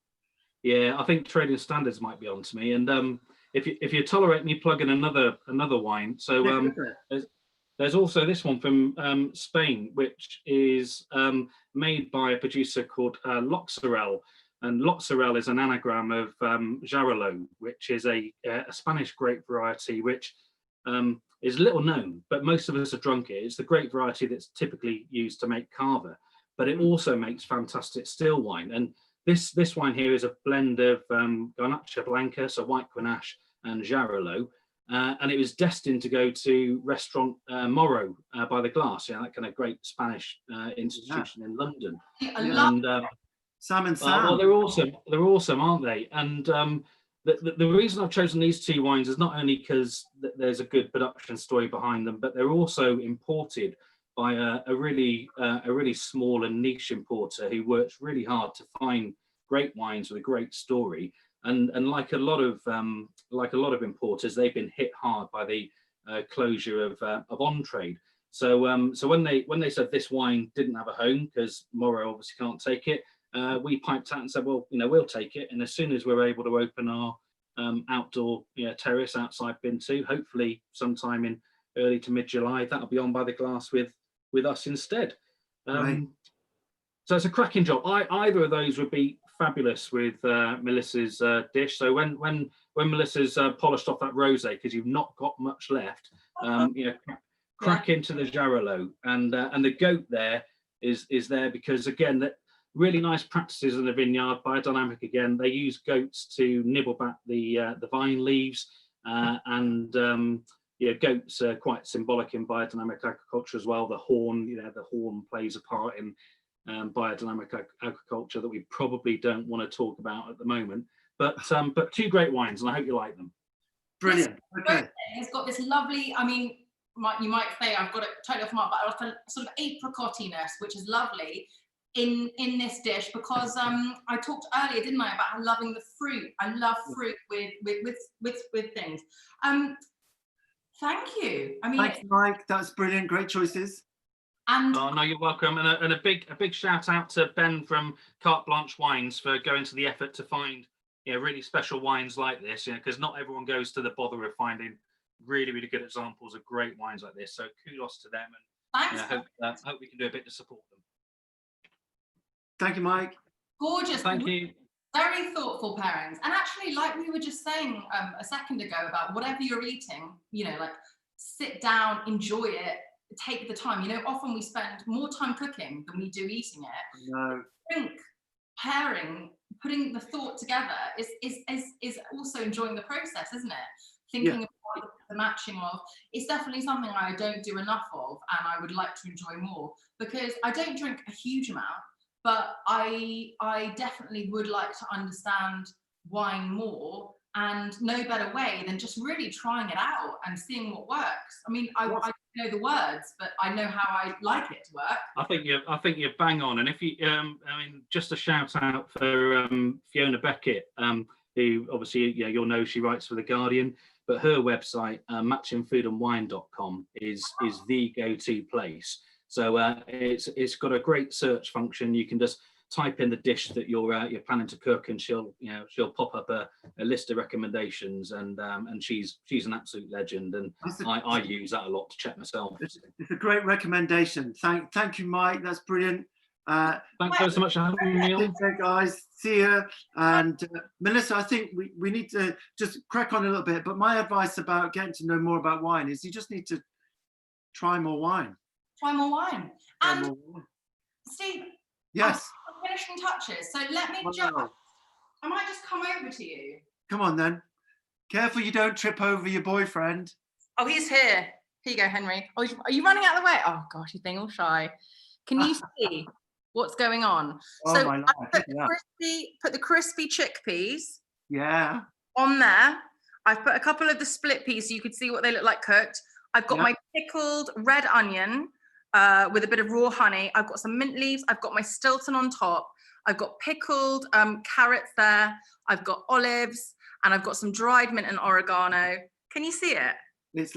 Yeah, I think trading standards might be on to me. And if you tolerate me plugging another wine, so there's also this one from Spain, which is made by a producer called Loxarel. And Loxarel is an anagram of Jarolo, which is a Spanish grape variety, which is little known, but most of us have drunk it. It's the grape variety that's typically used to make cava, but it also makes fantastic still wine. And this wine here is a blend of Garnacha Blanca, so white Grenache, and Jarolo. And it was destined to go to restaurant Morro by the Glass, that kind of great Spanish institution in London. Sam and Sam. Well, they're awesome, aren't they? And the reason I've chosen these 2 wines is not only because there's a good production story behind them, but they're also imported by a really small and niche importer who works really hard to find great wines with a great story. And like a lot of importers, they've been hit hard by the closure of on-trade. So when they said this wine didn't have a home because Morrow obviously can't take it, we piped out and said, well, we'll take it. And as soon as we're able to open our outdoor terrace outside bin 2, hopefully sometime in early to mid-July, that'll be on by the glass with us instead. Right. So it's a cracking job. Either of those would be fabulous with Melissa's dish. So when Melissa's polished off that rosé, because you've not got much left, crack into the Jarolo, and the goat there is there because, again, that really nice practices in the vineyard. Biodynamic again, they use goats to nibble back the vine leaves, and goats are quite symbolic in biodynamic agriculture as well. The horn, the horn plays a part in biodynamic agriculture that we probably don't want to talk about at the moment. But two great wines, and I hope you like them. Brilliant. Okay. It's got this lovely, I mean, you might say I've got it totally off mark, but like a sort of apricottiness, which is lovely in this dish, because I talked earlier, didn't I, about loving the fruit. I love fruit with things. Thank you. I mean, thank you, Mike. That's brilliant. Great choices. And oh no, you're welcome. And a big shout out to Ben from Carte Blanche Wines for going to the effort to find really special wines like this, because not everyone goes to the bother of finding really good examples of great wines like this. So kudos to them, and hope we can do a bit to support them. Thank you, Mike. Gorgeous. Thank you. Very thoughtful pairings. And actually, like we were just saying a second ago about whatever you're eating, like sit down, enjoy it, take the time. Often we spend more time cooking than we do eating it. No. I think pairing, putting the thought together is also enjoying the process, isn't it? Thinking about the matching of, it's definitely something I don't do enough of, and I would like to enjoy more, because I don't drink a huge amount, but I definitely would like to understand wine more, and no better way than just really trying it out and seeing what works. I mean, I don't know the words, but I know how I like it to work. I think you're bang on. And if you, just a shout out for Fiona Beckett, who obviously you'll know she writes for The Guardian, but her website, matchingfoodandwine.com, is the go-to place. So it's got a great search function. You can just type in the dish that you're planning to cook, and she'll pop up a list of recommendations, and she's an absolute legend, and I use that a lot to check myself. It's a great recommendation. Thank you, Mike. That's brilliant. Thanks so much for having me on. Okay, guys, see you. And Melissa, I think we need to just crack on a little bit, but my advice about getting to know more about wine is you just need to try more wine. Try more wine. And Steve, yes, finishing touches. So let me I might just come over to you. Come on then. Careful you don't trip over your boyfriend. Oh, he's here. Here you go, Henry. Oh, are you running out of the way? Oh gosh, you're being all shy. Can you see what's going on? Oh, so my life. Put the crispy chickpeas on there. I've put a couple of the split peas so you could see what they look like cooked. I've got my pickled red onion with a bit of raw honey. I've got some mint leaves. I've got my Stilton on top. I've got pickled carrots there. I've got olives, and I've got some dried mint and oregano. Can you see it? It's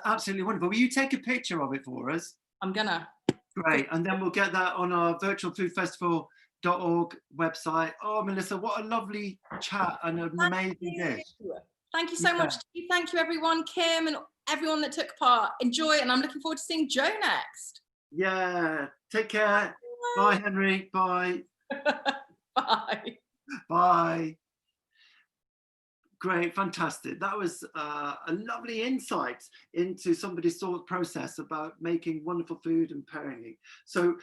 absolutely wonderful. Will you take a picture of it for us? I'm gonna. Great, and then we'll get that on our virtualfoodfestival.org website. Oh, Melissa, what a lovely chat and an amazing dish. Thank you so much. Thank you, everyone. Kim and everyone that took part. Enjoy, and I'm looking forward to seeing Joe next. Yeah, take care. Bye, Henry. Bye. Bye. Bye. Great, fantastic. That was a lovely insight into somebody's thought process about making wonderful food and pairing it. So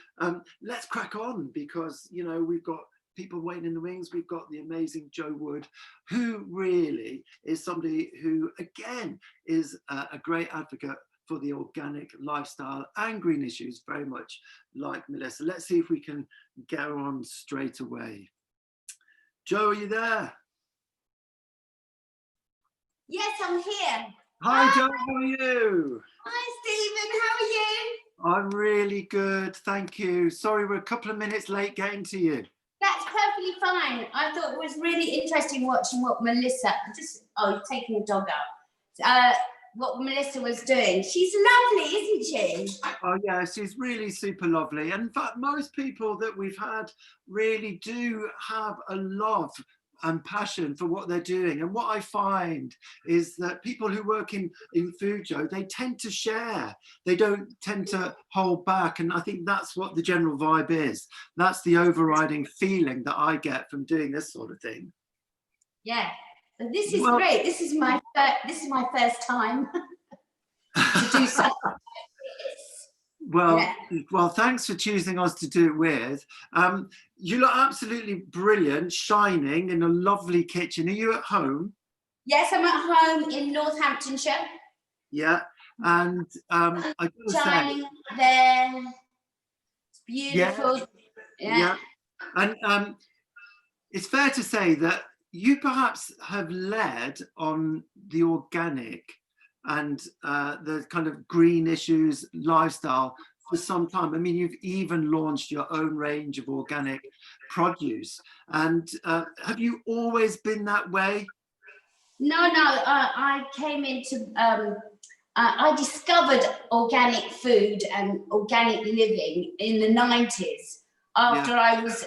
let's crack on, because we've got people waiting in the wings. We've got the amazing Joe Wood, who really is somebody who, again, is a great advocate for the organic lifestyle and green issues, very much like Melissa. Let's see if we can get her on straight away. Joe, are you there? Yes, I'm here. Hi, Joe, how are you? Hi, Stephen, how are you? I'm really good, thank you. Sorry, we're a couple of minutes late getting to you. That's perfectly fine. I thought it was really interesting watching what Melissa, you're taking the dog out. what Melissa was doing. She's lovely, isn't she? Oh yeah, she's really super lovely. And in fact, most people that we've had really do have a love and passion for what they're doing. And what I find is that people who work in food, Joe, they tend to share. They don't tend to hold back. And I think that's what the general vibe is. That's the overriding feeling that I get from doing this sort of thing. Yeah. And this is great. This is my first time to do something. Well, thanks for choosing us to do it with. You look absolutely brilliant, shining in a lovely kitchen. Are you at home? Yes, I'm at home in Northamptonshire. Yeah, and I shining there. It's beautiful. Yeah. And it's fair to say that you perhaps have led on the organic and the kind of green issues lifestyle for some time. I mean, you've even launched your own range of organic produce. And have you always been that way? No, I came into, I discovered organic food and organic living in the 90s after I was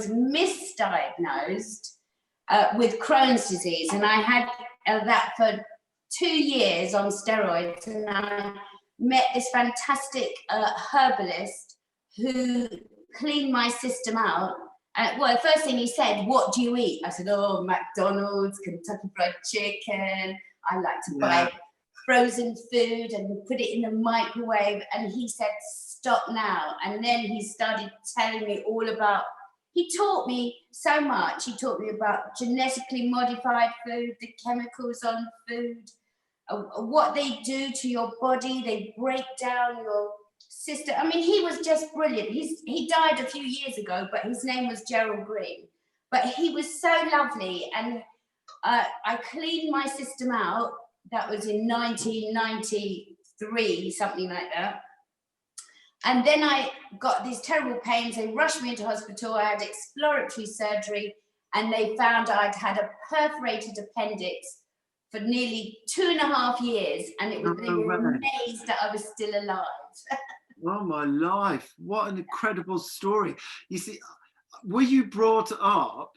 misdiagnosed with Crohn's disease, and I had that for 2 years on steroids, and I met this fantastic herbalist who cleaned my system out. Well, the first thing he said, "What do you eat?" I said, "Oh, McDonald's, Kentucky Fried Chicken. I like to buy frozen food and put it in the microwave." And he said, "Stop now." And then he started telling me all about, he taught me so much. He taught me about genetically modified food, the chemicals on food, what they do to your body. They break down your system. I mean, he was just brilliant. He died a few years ago, but his name was Gerald Green. But he was so lovely, and I cleaned my system out. That was in 1993, something like that. And then I got these terrible pains. They rushed me into hospital. I had exploratory surgery, and they found I'd had a perforated appendix for nearly 2.5 years, and they were amazed that I was still alive. Oh my life, what an incredible story. You see, were you brought up,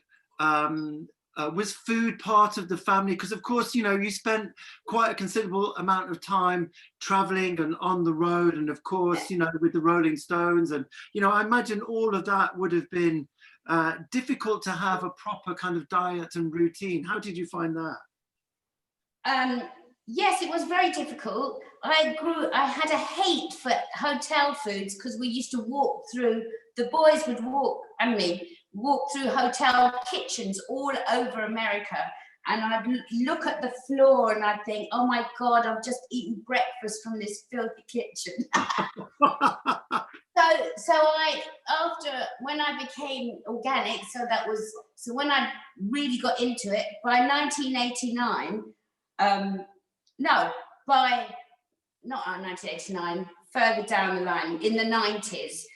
was food part of the family? Because of course, you know, you spent quite a considerable amount of time traveling and on the road, and of course, you know, with the Rolling Stones, and, you know, I imagine all of that would have been difficult to have a proper kind of diet and routine. How did you find that? Yes, it was very difficult. I had a hate for hotel foods because we used to walk through, the boys would walk through hotel kitchens all over America, and I'd look at the floor and I'd think, oh my God, I've just eaten breakfast from this filthy kitchen. So when I became organic, so when I really got into it, by 1989, not 1989, further down the line, in the 90s,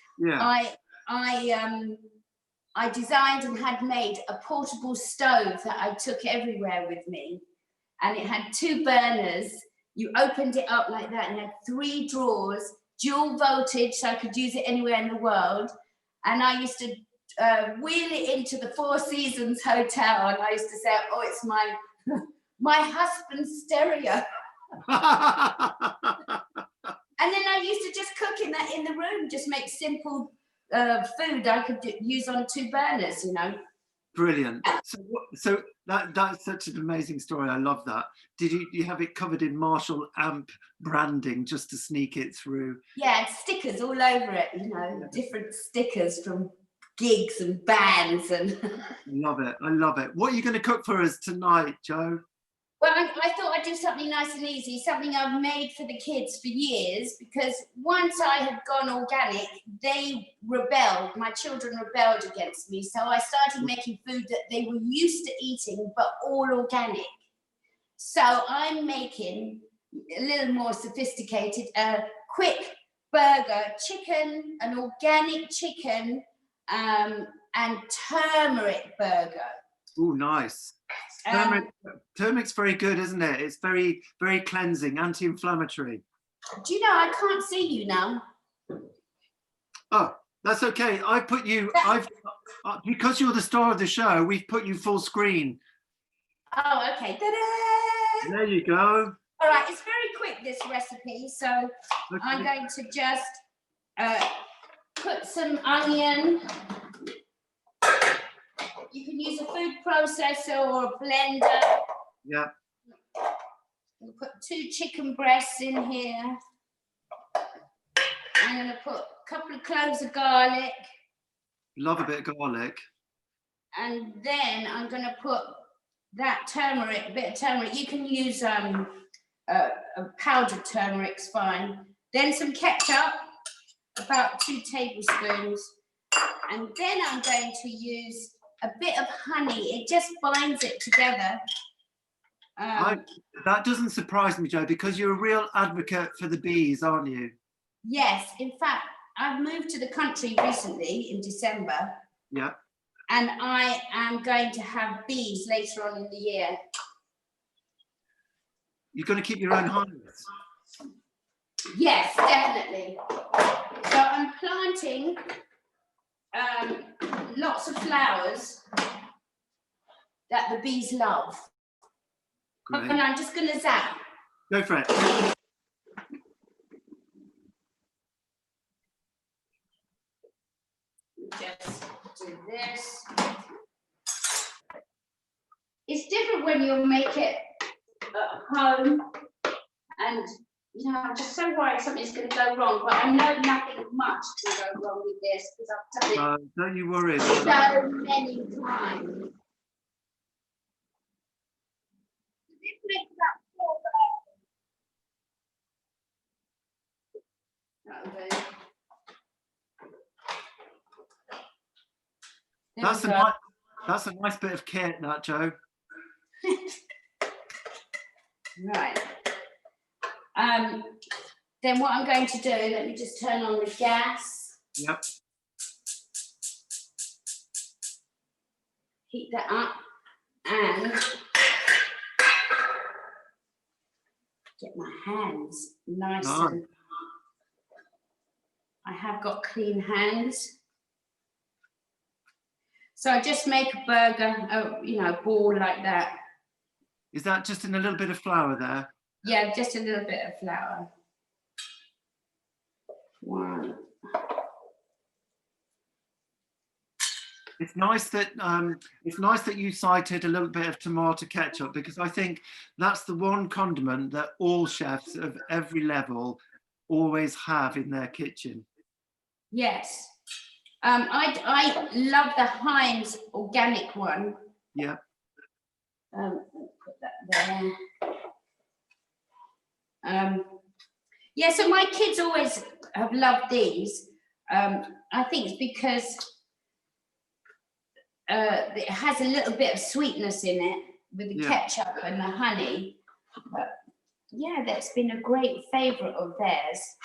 I designed and had made a portable stove that I took everywhere with me, and it had 2 burners. You opened it up like that and had 3 drawers, dual voltage, so I could use it anywhere in the world. And I used to wheel it into the Four Seasons Hotel, and I used to say, oh, it's my husband's stereo. And then I used to just cook in the room, just make simple food I could use on 2 burners, you know. Brilliant. So that's such an amazing story. I love that. Did you have it covered in Marshall Amp branding just to sneak it through? Yeah, stickers all over it, you know, different stickers from gigs and bands and. Love it. I love it. What are you going to cook for us tonight, Joe? Well, I thought I'd do something nice and easy, something I've made for the kids for years, because once I had gone organic, they rebelled. My children rebelled against me. So I started making food that they were used to eating, but all organic. So I'm making a little more sophisticated, quick burger, chicken, an organic chicken, and turmeric burger. Oh, nice. Turmeric's very good, isn't it? It's very, very cleansing, anti-inflammatory. Do you know, I can't see you now. Oh, that's okay. I put you, because you're the star of the show, we've put you full screen. Oh, okay. Ta-da! There you go. All right, it's very quick, this recipe. So Okay. I'm going to just put some onion. You can use a food processor or a blender. Yeah. I'll put 2 chicken breasts in here. I'm going to put a couple of cloves of garlic. Love a bit of garlic. And then I'm going to put that turmeric, a bit of turmeric. You can use a powdered turmeric's fine. Then some ketchup, about 2 tablespoons. And then I'm going to use a bit of honey. It just binds it together. That doesn't surprise me, Joe, because you're a real advocate for the bees, aren't you? Yes, in fact, I've moved to the country recently in December. Yeah. And I am going to have bees later on in the year. You're going to keep your own hives? Yes, definitely. So I'm planting lots of flowers that the bees love. Great. And I'm just going to zap. Go for it. Just do this. It's different when you make it at home, and you know, I'm just so worried something's going to go wrong, but I know nothing much can go wrong with this because I've done it Don't you worry. so many times. This makes that 4 birds. That'll do. That's a nice bit of kit, that, Joe. Right. Then what I'm going to do, let me just turn on the gas. Yep. Heat that up and get my hands nice and I have got clean hands. So I just make a burger, you know, ball like that. Is that just in a little bit of flour there? Yeah, just a little bit of flour. 1. It's nice that you cited a little bit of tomato ketchup, because I think that's the one condiment that all chefs of every level always have in their kitchen. Yes. I love the Heinz organic one. Yeah. Put that there. Yeah, so my kids always have loved these. I think it's because it has a little bit of sweetness in it with the ketchup and the honey. But yeah, that's been a great favourite of theirs.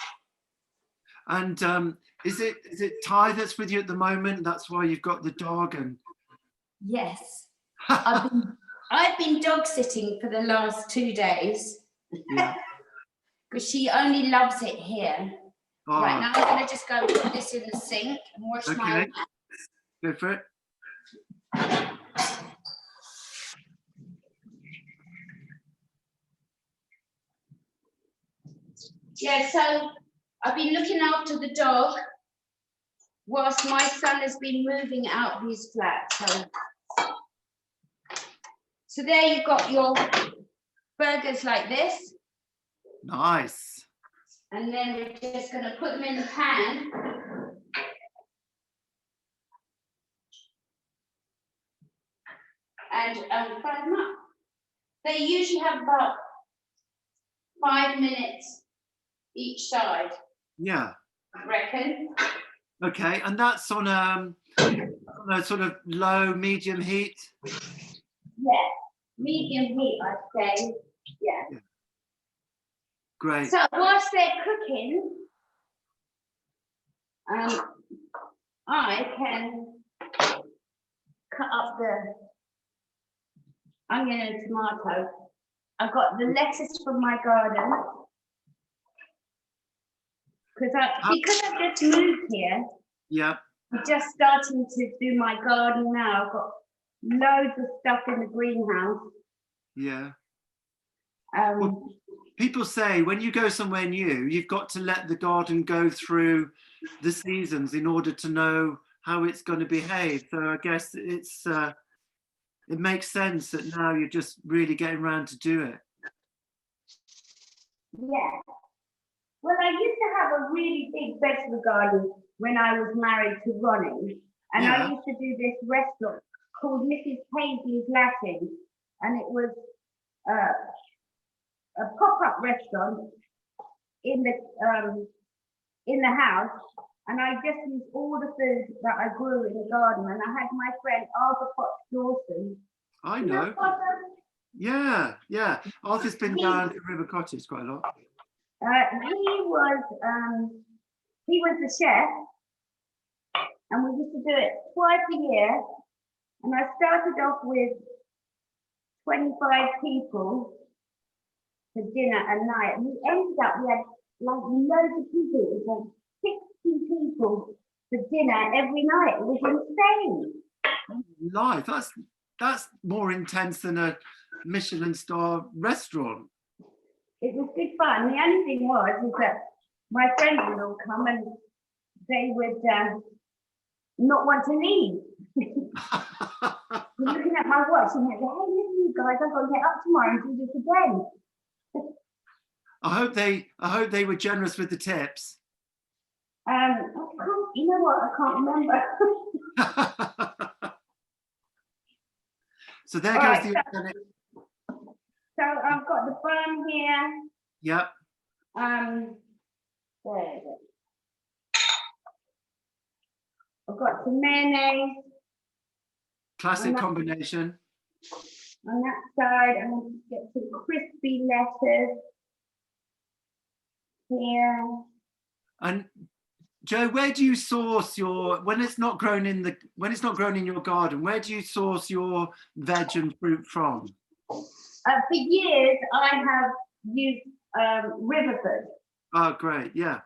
And is it Ty that's with you at the moment? That's why you've got the dog and. Yes, I've been dog sitting for the last 2 days. Yeah. Because she only loves it here. Oh. Right, now I'm going to just go put this in the sink and wash my hands. Go for it. Yeah, so I've been looking after the dog whilst my son has been moving out of his flat. So there you've got your burgers like this. Nice. And then we're just going to put them in the pan. And fry them up. They usually have about 5 minutes each side. Yeah. I reckon. Okay, and that's on a sort of low, medium heat? Yeah, medium heat, I'd say. Yeah. Great. So whilst they're cooking, I can cut up onion and tomato. I've got the lettuce from my garden. Because I've just moved here. Yeah. I'm just starting to do my garden now. I've got loads of stuff in the greenhouse. Yeah. Well, people say when you go somewhere new, you've got to let the garden go through the seasons in order to know how it's going to behave. So I guess it makes sense that now you're just really getting around to do it. Yeah. Well, I used to have a really big vegetable garden when I was married to Ronnie. And Yeah. I used to do this restaurant called Mrs. Paisley's Latin. And it was a pop-up restaurant in the house. And I just used all the food that I grew in the garden. And I had my friend Arthur Potts Dawson. I know. Yeah, yeah. Arthur's been down to River Cottage quite a lot. He was the chef, and we used to do it twice a year. And I started off with 25 people for dinner and night. And we ended up, we had like loads of people. It was like 60 people for dinner every night. It was insane. Life, that's more intense than a Michelin star restaurant. It was good fun. The only thing was that my friends would all come and they would not want to leave. Looking at my watch and they'd say, hey, listen, you guys, I've got to get up tomorrow and do this again. I hope they were generous with the tips. You know what? I can't remember. So there goes the organic. So I've got the bun here. Yep. Where is it? I've got some mayonnaise. Classic combination. On that side, I'm going to get some crispy lettuce here. And Joe, where do you source your when it's not grown in your garden? Where do you source your veg and fruit from? For years, I have used Riverford. Oh, great! Yeah.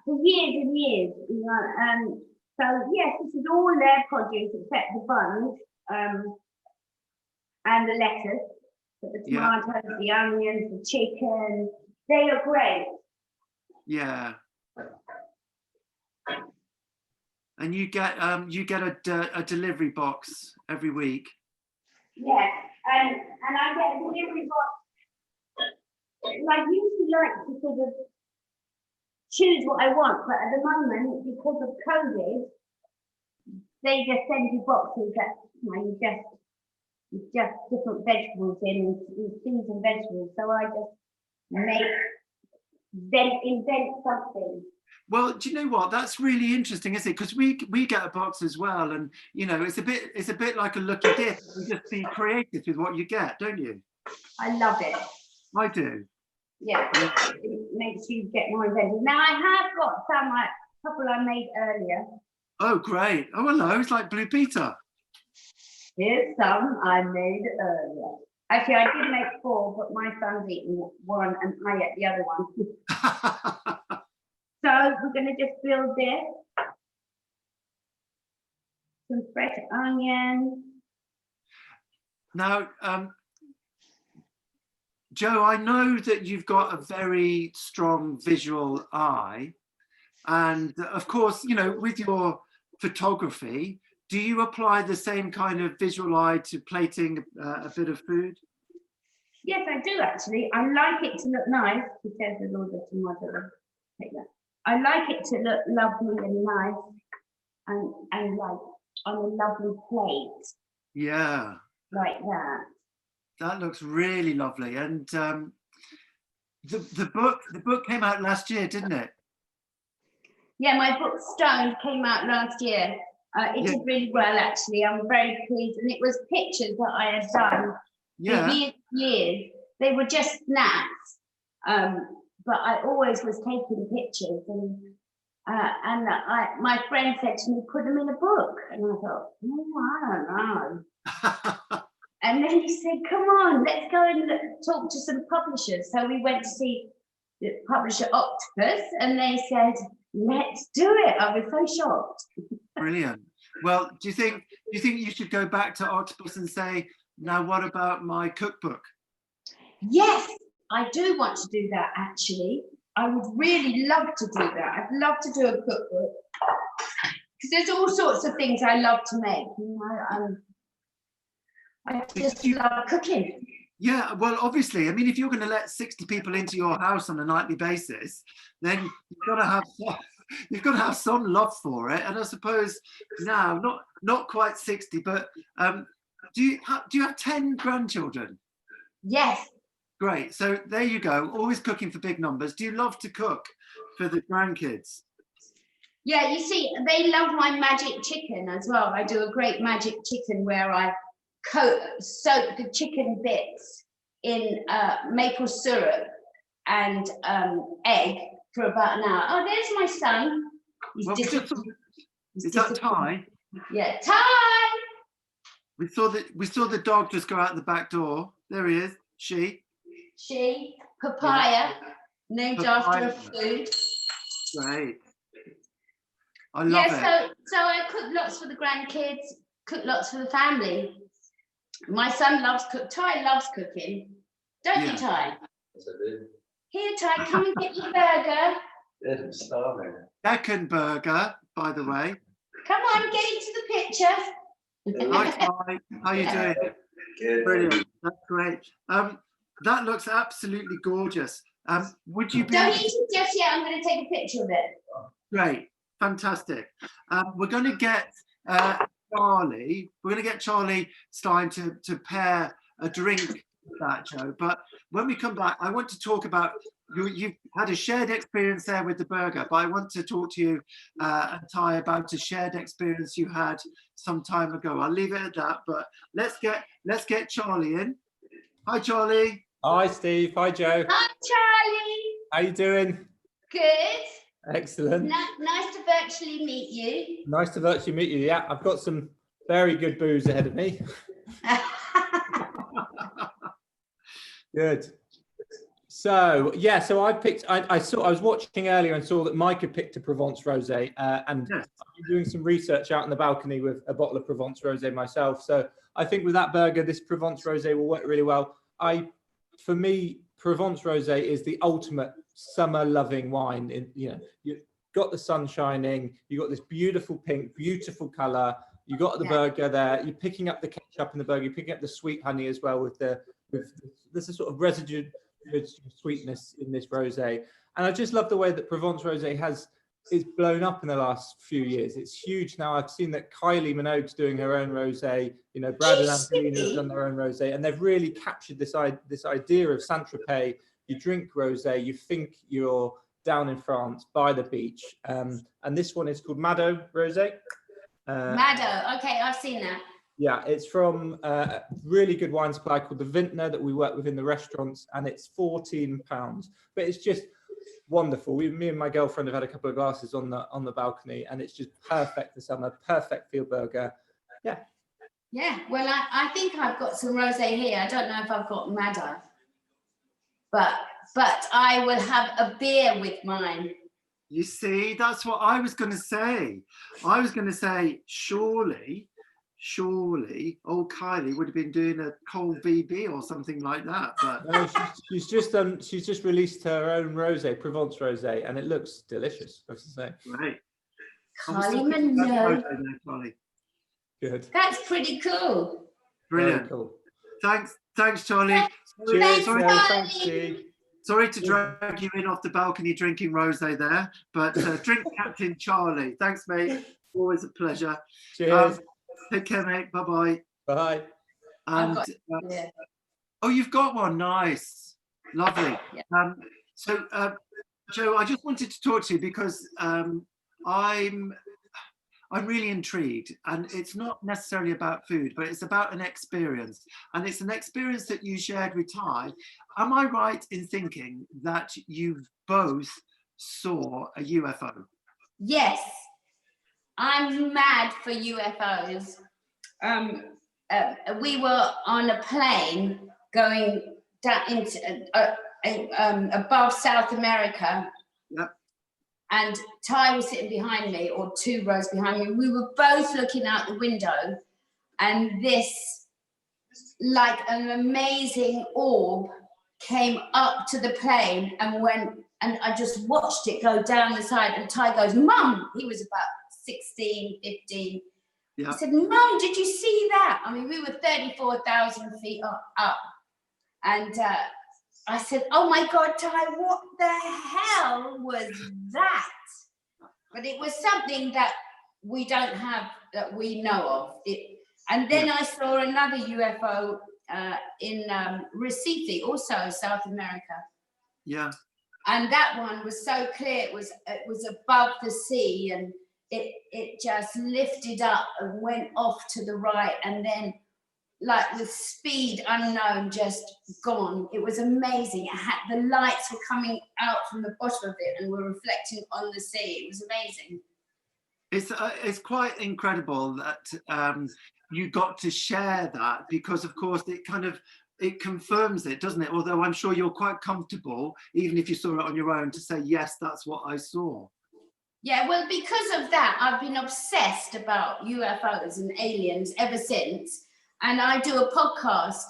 For years and years, you know, so yes, this is all their produce except the buns and the lettuce, but the tomatoes, the onions, the chicken, they are great. Yeah. And you get a delivery box every week. Yeah, and I get a delivery box. I usually like to sort of choose what I want, but at the moment, because of COVID, they just send you boxes that you just different vegetables in seasoned vegetables. So I just invent something. Well, do you know what? That's really interesting, isn't it? Because we get a box as well, and you know, it's a bit like a lucky dip. You just be creative with what you get, don't you? I love it. I do. Yeah, it makes you get more inventive. Now I have got some, like a couple I made earlier. Oh, great! Oh, hello. It's like Blue Peter. Here's some I made earlier. Actually, I did make 4, but my son's eaten one and I ate the other one. So we're going to just build this. Some fresh onions. Now, Joe, I know that you've got a very strong visual eye. And of course, you know, with your photography, do you apply the same kind of visual eye to plating a bit of food? Yes, I do actually. I like it to look nice. He says there's all the tomato. Take that. I like it to look lovely and nice and like on a lovely plate. Yeah. Like that. That looks really lovely. And the book came out last year, didn't it? Yeah, my book Stoned came out last year. It did really well actually. I'm very pleased. And it was pictures that I had done for years. They were just snaps. But I always was taking pictures and my friend said to me, put them in a book. And I thought, no, I don't know. And then he said, come on, let's go and talk to some publishers. So we went to see the publisher Octopus, and they said, let's do it. I was so shocked. Brilliant. Well, do you think you should go back to Octopus and say, now what about my cookbook? Yes, I do want to do that, actually. I would really love to do that. I'd love to do a cookbook. Because there's all sorts of things I love to make. You know, I just love cooking. Yeah, well, obviously, I mean, if you're going to let 60 people into your house on a nightly basis, then you've got to have some love for it. And I suppose now, not quite 60, but do you have 10 grandchildren? Yes. Great. So there you go. Always cooking for big numbers. Do you love to cook for the grandkids? Yeah, you see, they love my magic chicken as well. I do a great magic chicken where I soak the chicken bits in maple syrup and egg for about an hour. Oh, there's my son. Is that Ty? Yeah, Ty. We saw the dog just go out the back door. There he is. She, Papaya, named after a food. Great. I love it. So I cook lots for the grandkids, cook lots for the family. My son loves Ty loves cooking. Don't you, Ty? Yes, I do. Here, Ty, come and get your burger. Yes, I'm starving. Second burger, by the way. Come on, get into the picture. Hi, Ty. How you doing? Good. Brilliant. That's great. That looks absolutely gorgeous. Would you be Don't eat it just yet. I'm going to take a picture of it. Great. Fantastic. We're going to get Charlie. We're going to get Charlie starting to pair a drink with that, Joe. But when we come back, I want to talk about you've had a shared experience there with the burger, but I want to talk to you and Ty about a shared experience you had some time ago. I'll leave it at that. But let's get Charlie in. Hi, Charlie. Hi, Steve. Hi, Joe. Hi, Charlie. How you doing? Good. Excellent. Nice to virtually meet you. Nice to virtually meet you. Yeah, I've got some very good booze ahead of me. Good. So yeah, so I picked. I was watching earlier and saw that Mike had picked a Provence rosé, and Yes. I've been doing some research out on the balcony with a bottle of Provence rosé myself. So I think with that burger, this Provence rosé will work really well. For me, Provence rosé is the ultimate summer-loving wine. You've got the sun shining, you got this beautiful pink, beautiful color. You got the burger there. You're picking up the ketchup in the burger. You're picking up the sweet honey as well with there's a sort of residue sweetness in this rosé. And I just love the way that Provence rosé is blown up in the last few years. It's huge now. I've seen that Kylie Minogue's doing her own rosé. Brad and Angelina's done their own rosé, and they've really captured this idea of Saint-Tropez. You drink rosé, you think you're down in France by the beach. And this one is called Mado rosé. Mado. Okay, I've seen that. Yeah, it's from a really good wine supply called the Vintner that we work with in the restaurants, and it's £14. But it's just wonderful. Me and my girlfriend have had a couple of glasses on the balcony, and it's just perfect for summer, perfect field burger. Yeah. Yeah, well, I think I've got some rosé here. I don't know if I've got Mado, but I will have a beer with mine. You see, that's what I was going to say. I was going to say, surely, old Kylie would have been doing a cold BB or something like that. But no, she's just released her own rosé, Provence rosé, and it looks delicious, I have to say. Great. Kylie Minogue. Good. That's pretty cool. Brilliant. Very cool. Thanks, Charlie. Cheers. Thanks, Thanks, Steve. Sorry to drag you in off the balcony drinking rosé there, but drink Captain Charlie. Thanks, mate. Always a pleasure. Cheers. Take care, mate. Bye-bye. Bye. And oh, you've got one. Nice. Lovely. Yeah. So, Joe, I just wanted to talk to you because I'm really intrigued, and it's not necessarily about food, but it's about an experience, and it's an experience that you shared with Ty. Am I right in thinking that you both saw a UFO? Yes, I'm mad for UFOs. we were on a plane going down into above South America. Yep. And Ty was sitting behind me, or 2 rows behind me. We were both looking out the window, and this, like an amazing orb, came up to the plane and went, and I just watched it go down the side. And Ty goes, "Mum," he was about 16, 15. Yeah. He said, "Mum, did you see that?" I mean, we were 34,000 feet up. And I said, "Oh my God, Ty, what the hell was that?" But it was something that we don't have, that we know of. And then I saw another UFO in Recife, also South America. Yeah. And that one was so clear. It was above the sea, and it just lifted up and went off to the right, and then, like, with speed unknown, just gone. It was amazing. It had, the lights were coming out from the bottom of it and were reflecting on the sea. It was amazing. It's quite incredible that you got to share that, because of course it confirms it, doesn't it? Although I'm sure you're quite comfortable, even if you saw it on your own, to say, yes, that's what I saw. Yeah, well, because of that, I've been obsessed about UFOs and aliens ever since. And I do a podcast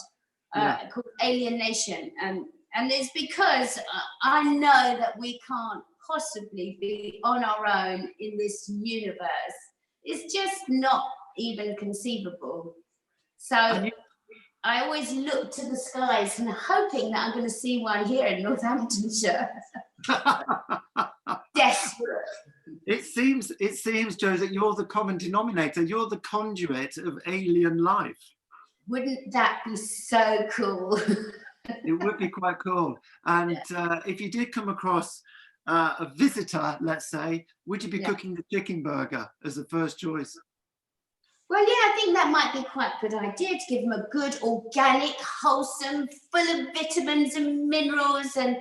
called Alien Nation. And it's because I know that we can't possibly be on our own in this universe. It's just not even conceivable. So I always look to the skies and hoping that I'm going to see one here in Northamptonshire. Desperate. It seems, Joe, that you're the common denominator. You're the conduit of alien life. Wouldn't that be so cool? It would be quite cool. And if you did come across a visitor, let's say, would you be cooking the chicken burger as the first choice? Well, yeah, I think that might be quite a good idea, to give them a good, organic, wholesome, full of vitamins and minerals and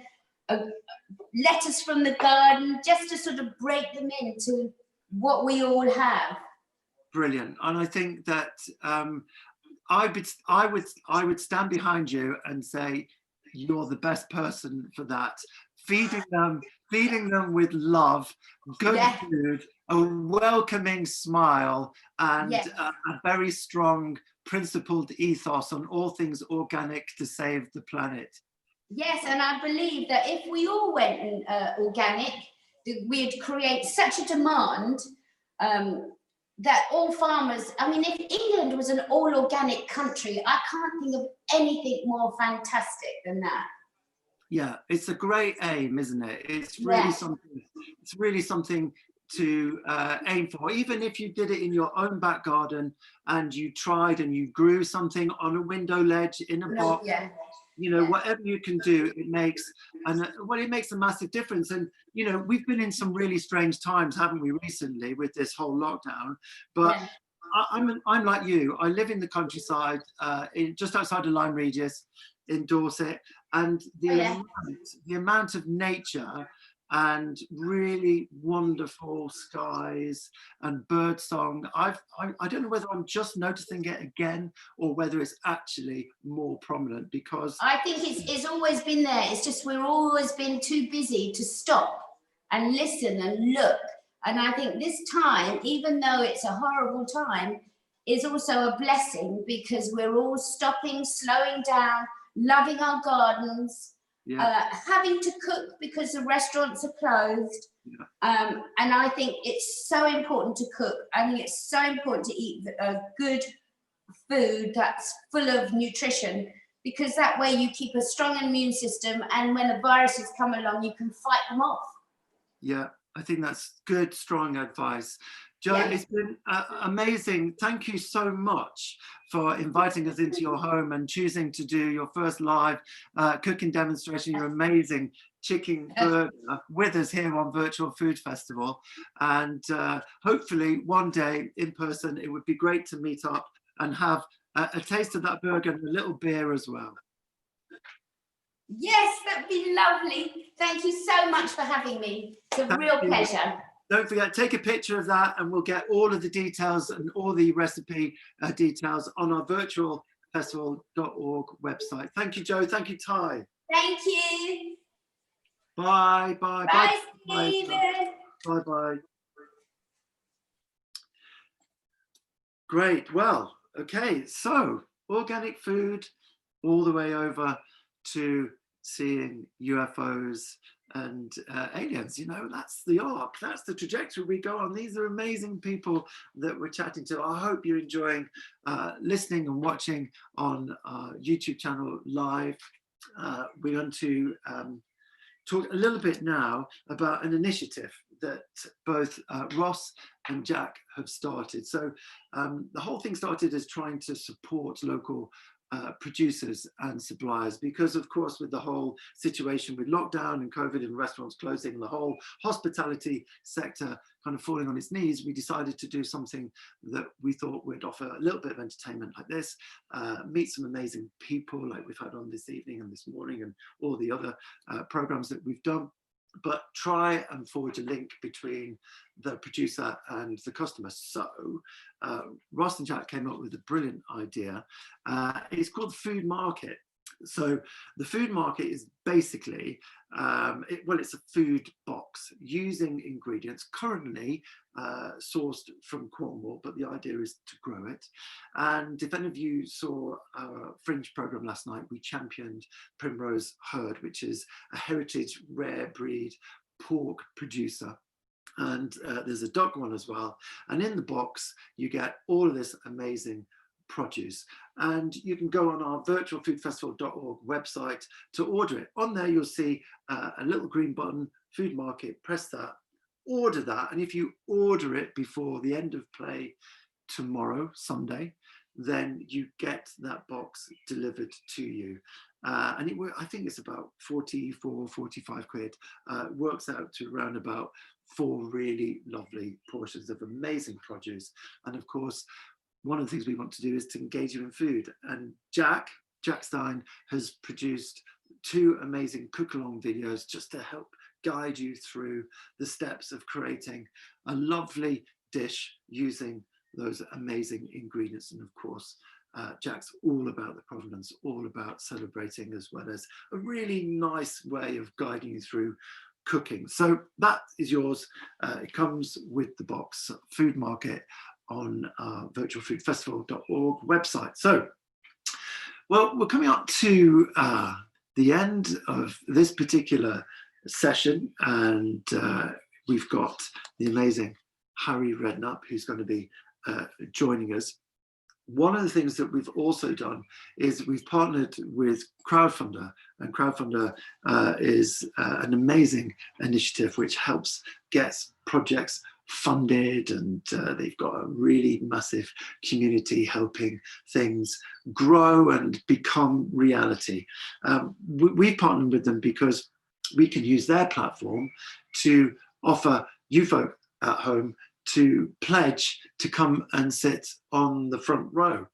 lettuce from the garden, just to sort of break them into what we all have. Brilliant. And I think that I would stand behind you and say you're the best person for that. Feeding them with love, good food, a welcoming smile, and a very strong, principled ethos on all things organic to save the planet. Yes, and I believe that if we all went organic, we'd create such a demand that all farmers, I mean, if England was an all-organic country, I can't think of anything more fantastic than that. Yeah, it's a great aim, isn't it? It's really something. It's really something to aim for. Even if you did it in your own back garden and you tried and you grew something on a window ledge in a box, you know, whatever you can do, it makes a massive difference. And you know, we've been in some really strange times, haven't we, recently with this whole lockdown? But I'm like you. I live in the countryside, just outside of Lyme Regis, in Dorset, and the amount of nature and really wonderful skies and bird song. I don't know whether I'm just noticing it again or whether it's actually more prominent, because I think it's always been there. It's just we've always been too busy to stop and listen and look. And I think this time, even though it's a horrible time, is also a blessing, because we're all stopping, slowing down, loving our gardens, having to cook because the restaurants are closed. And I think it's so important to cook. I think it's so important to eat good food that's full of nutrition, because that way you keep a strong immune system, and when the viruses come along, you can fight them off. Yeah, I think that's good, strong advice. Joe, it's been amazing. Thank you so much for inviting us into your home and choosing to do your first live cooking demonstration, your amazing chicken burger with us here on Virtual Food Festival. And hopefully one day in person, it would be great to meet up and have a taste of that burger and a little beer as well. Yes, that'd be lovely. Thank you so much for having me. It's a real pleasure. Don't forget, take a picture of that and we'll get all of the details and all the recipe details on our virtualfestival.org website. Thank you, Joe. Thank you, Ty. Thank you. Bye, bye, Bye, bye. Stephen. Bye, bye. Great. Well, okay. So organic food all the way over to seeing UFOs and aliens. You know, that's the arc, that's the trajectory we go on. These are amazing people that we're chatting to. I hope you're enjoying listening and watching on our YouTube channel live. We're going to talk a little bit now about an initiative that both Ross and Jack have started. So the whole thing started as trying to support local producers and suppliers, because of course with the whole situation with lockdown and COVID and restaurants closing and the whole hospitality sector kind of falling on its knees, we decided to do something that we thought would offer a little bit of entertainment like this, meet some amazing people like we've had on this evening and this morning and all the other programs that we've done, but try and forge a link between the producer and the customer. So Ross and Jack came up with a brilliant idea. It's called Food Market. So the Food Market is basically, it's a food box using ingredients currently sourced from Cornwall, but the idea is to grow it. And if any of you saw our Fringe program last night, we championed Primrose Herd, which is a heritage rare breed pork producer. And there's a duck one as well. And in the box, you get all of this amazing produce, and you can go on our virtualfoodfestival.org website to order it. On there you'll see a little green button, Food Market. Press that, order that, and if you order it before the end of play tomorrow, Sunday, then you get that box delivered to you. And I think it's about 45 quid. It works out to around about 4 really lovely portions of amazing produce. And of course, one of the things we want to do is to engage you in food. And Jack Stein has produced 2 amazing cook-along videos just to help guide you through the steps of creating a lovely dish using those amazing ingredients. And of course, Jack's all about the provenance, all about celebrating, as well as a really nice way of guiding you through cooking. So that is yours. It comes with the box, Food Market, on virtualfoodfestival.org website. So, well, we're coming up to the end of this particular session, and we've got the amazing Harry Redknapp, who's going to be joining us. One of the things that we've also done is we've partnered with Crowdfunder, and Crowdfunder is an amazing initiative which helps get projects funded, and they've got a really massive community helping things grow and become reality. We've partnered with them because we can use their platform to offer you folk at home to pledge to come and sit on the front row.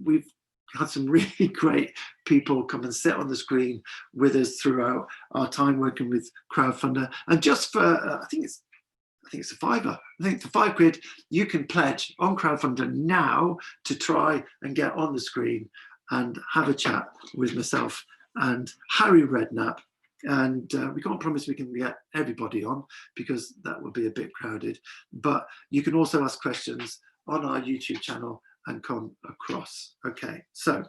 We've had some really great people come and sit on the screen with us throughout our time working with Crowdfunder. And just for, I think it's a £5. I think for £5, you can pledge on Crowdfunder now to try and get on the screen and have a chat with myself and Harry Redknapp. And we can't promise we can get everybody on because that would be a bit crowded, but you can also ask questions on our YouTube channel and come across. Okay, so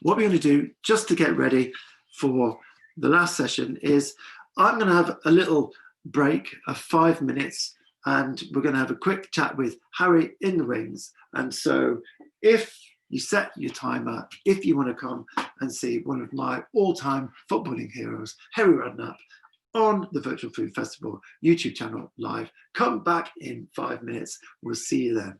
what we're going to do just to get ready for the last session is I'm going to have a little break of 5 minutes, and we're going to have a quick chat with Harry in the wings. And so if you set your timer, if you want to come and see one of my all-time footballing heroes, Harry Redknapp, on the Virtual Food Festival YouTube channel live, come back in 5 minutes. We'll see you then.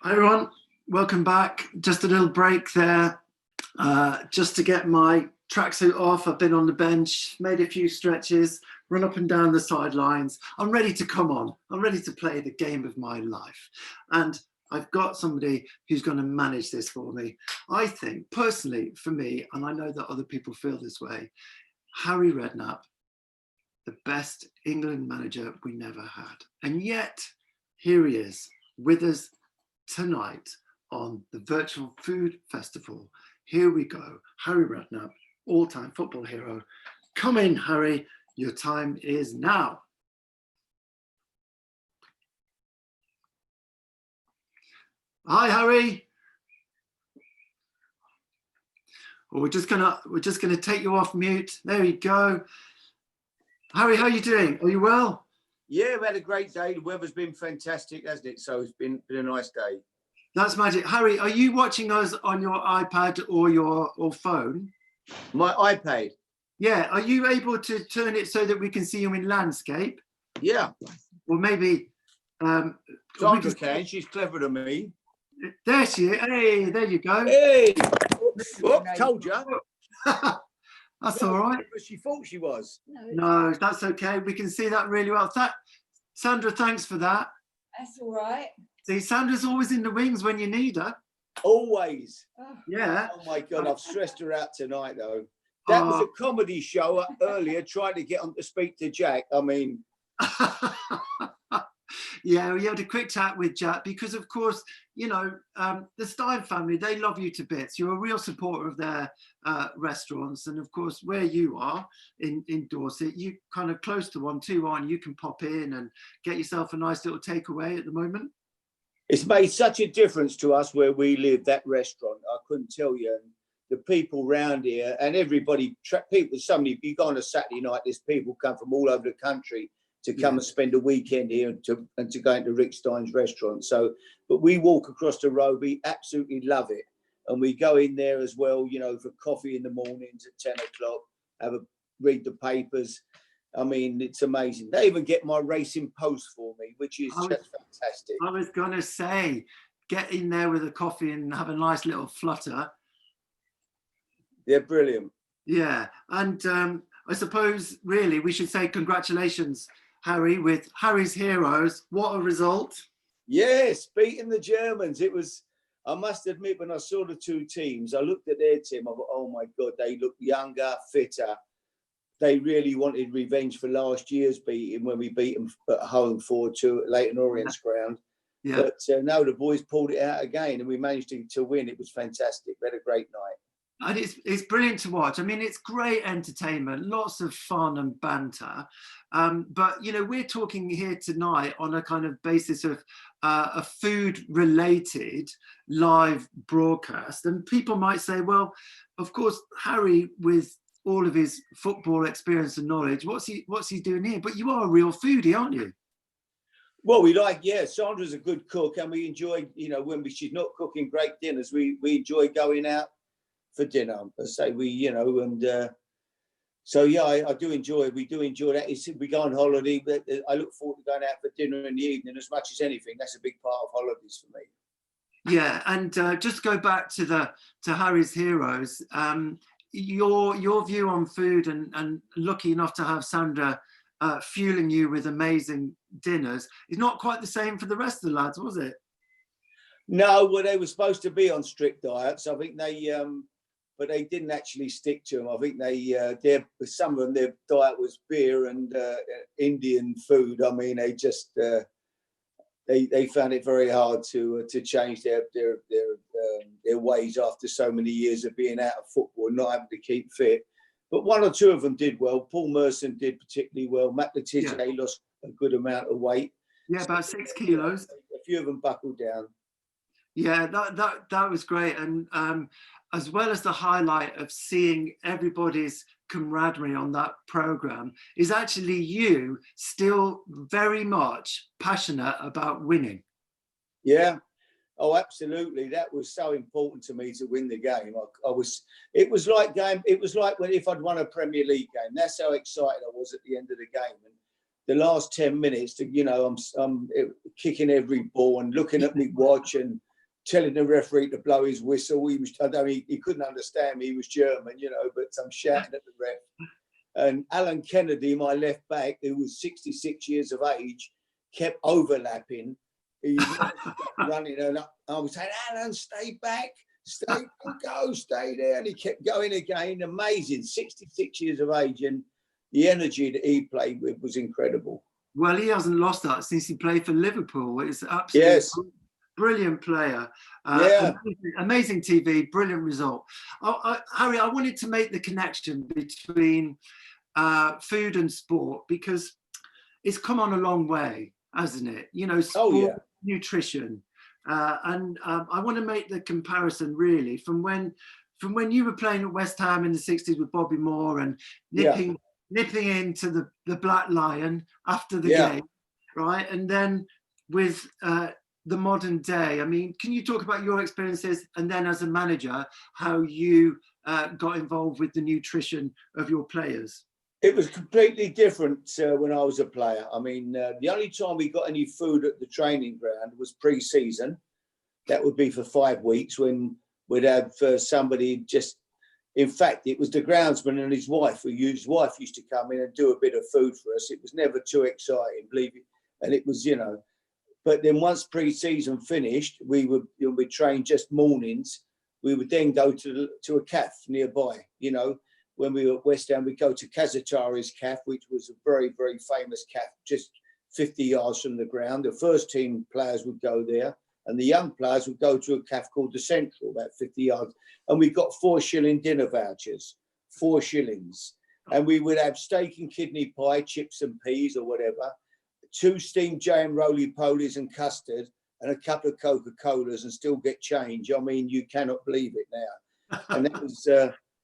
Hi everyone, welcome back. Just a little break there, just to get my tracksuit off. I've been on the bench, made a few stretches, run up and down the sidelines. I'm ready to come on. I'm ready to play the game of my life. And I've got somebody who's going to manage this for me. I think, personally, for me, and I know that other people feel this way, Harry Redknapp, the best England manager we never had. And yet, here he is with us tonight on the Virtual Food Festival. Here we go. Harry Redknapp, all-time football hero. Come in, Harry. Your time is now. Hi, Harry. Well, we're just gonna take you off mute. There you go. Harry, how are you doing? Are you well? Yeah, we had a great day. The weather's been fantastic, hasn't it? So it's been a nice day. That's magic. Harry, are you watching us on your iPad or your phone? My iPad. Yeah. Are you able to turn it so that we can see you in landscape? Yeah. Or maybe Sandra can. She's cleverer than me. There she is. Hey, there you go. Hey! Oops, told you. That's all right. But she thought she was. No, that's okay. We can see that really well. Sandra, thanks for that. That's all right. See, Sandra's always in the wings when you need her. Always. Yeah. Oh my God, I've stressed her out tonight though. That was a comedy show earlier, trying to get on to speak to Jack. I mean. Yeah, we had a quick chat with Jack because, of course, you know, the Stein family, they love you to bits. You're a real supporter of their restaurants. And, of course, where you are in Dorset, you kind of close to one too, aren't you? You can pop in and get yourself a nice little takeaway at the moment. It's made such a difference to us where we live, that restaurant. I couldn't tell you. And the people round here and everybody, people, somebody, you go on a Saturday night, there's people come from all over the country to come and spend a weekend here and to go into Rick Stein's restaurant. So, but we walk across the road, we absolutely love it. And we go in there as well, you know, for coffee in the mornings at 10 o'clock, read the papers. I mean, it's amazing. They even get my Racing Post for me, which is just fantastic. I was going to say, get in there with a coffee and have a nice little flutter. They're brilliant. Yeah. And I suppose, really, we should say congratulations, Harry, with Harry's Heroes. What a result. Yes, beating the Germans. It was, I must admit, when I saw the two teams, I looked at their team, I thought, oh my God, they look younger, fitter. They really wanted revenge for last year's beating when we beat them at home 4-2 at Leighton Orient's ground. Yeah. But no, the boys pulled it out again and we managed to win. It was fantastic. We had a great night. And it's brilliant to watch. I mean, it's great entertainment, lots of fun and banter. But, you know, we're talking here tonight on a kind of basis of a food-related live broadcast. And people might say, well, of course, Harry, with all of his football experience and knowledge, what's he doing here? But you are a real foodie, aren't you? Well, Sandra's a good cook and we enjoy, you know, when she's not cooking great dinners, we enjoy going out for dinner. I say we, you know, and so yeah, I do enjoy. We do enjoy that. We go on holiday, but I look forward to going out for dinner in the evening as much as anything. That's a big part of holidays for me. Yeah, and just go back to Harry's Heroes. Your view on food and lucky enough to have Sandra fueling you with amazing dinners is not quite the same for the rest of the lads, was it? No, well, they were supposed to be on strict diets. I think they. But they didn't actually stick to them. I think some of them, their diet was beer and Indian food. I mean, they just they found it very hard to change their ways after so many years of being out of football and not having to keep fit. But one or two of them did well. Paul Merson did particularly well. Matt Letizia lost a good amount of weight. Yeah, about 6 kilos. A few of them buckled down. Yeah, that was great. And as well as the highlight of seeing everybody's camaraderie on that program is actually you still very much passionate about winning. Yeah. Oh, absolutely. That was so important to me to win the game. It was like when if I'd won a Premier League game. That's how excited I was at the end of the game. And the last 10 minutes, you know, I'm kicking every ball and looking at my watch and telling the referee to blow his whistle. I don't mean, he couldn't understand me. He was German, you know, but I'm shouting at the ref. And Alan Kennedy, my left back, who was 66 years of age, kept overlapping. He was running, and I was saying, Alan, stay back, stay there. And he kept going again. Amazing, 66 years of age, and the energy that he played with was incredible. Well, he hasn't lost that since he played for Liverpool. It's absolutely brilliant player. Amazing TV, brilliant result. Harry, I wanted to make the connection between food and sport, because it's come on a long way, hasn't it? You know, sport, nutrition. And I want to make the comparison really from when you were playing at West Ham in the 60s with Bobby Moore and nipping into the Black Lion after the game, right? And then with the modern day, I mean, can you talk about your experiences, and then as a manager, how you got involved with the nutrition of your players? It was completely different when I was a player. I mean, the only time we got any food at the training ground was pre-season. That would be for 5 weeks, when we'd have somebody just, in fact, it was the groundsman and his wife, his wife used to come in and do a bit of food for us. It was never too exciting, believe it. And it was, you know, but then once pre-season finished, we would train just mornings. We would then go to a cafe nearby, you know. When we were at West Ham, we'd go to Kazatari's cafe, which was a very, very famous cafe, just 50 yards from the ground. The first team players would go there, and the young players would go to a cafe called the Central, about 50 yards. And we got 4 shilling dinner vouchers, 4 shillings. And we would have steak and kidney pie, chips and peas or whatever, 2 steamed jam roly-polies and custard, and a couple of Coca-Colas, and still get change. I mean, you cannot believe it now. And that was,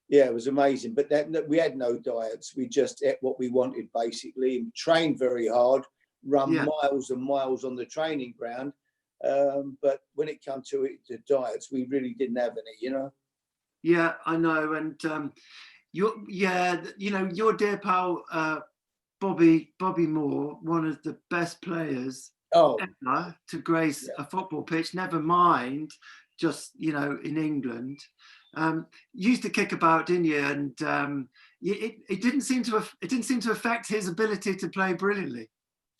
it was amazing. But that we had no diets. We just ate what we wanted, basically. Trained very hard, run miles and miles on the training ground. But when it came to it, the diets, we really didn't have any, you know. Yeah, I know. And your dear pal Bobby Moore, one of the best players ever to grace a football pitch, never mind just, you know, in England. Used to kick about, didn't you? And it didn't seem to affect his ability to play brilliantly.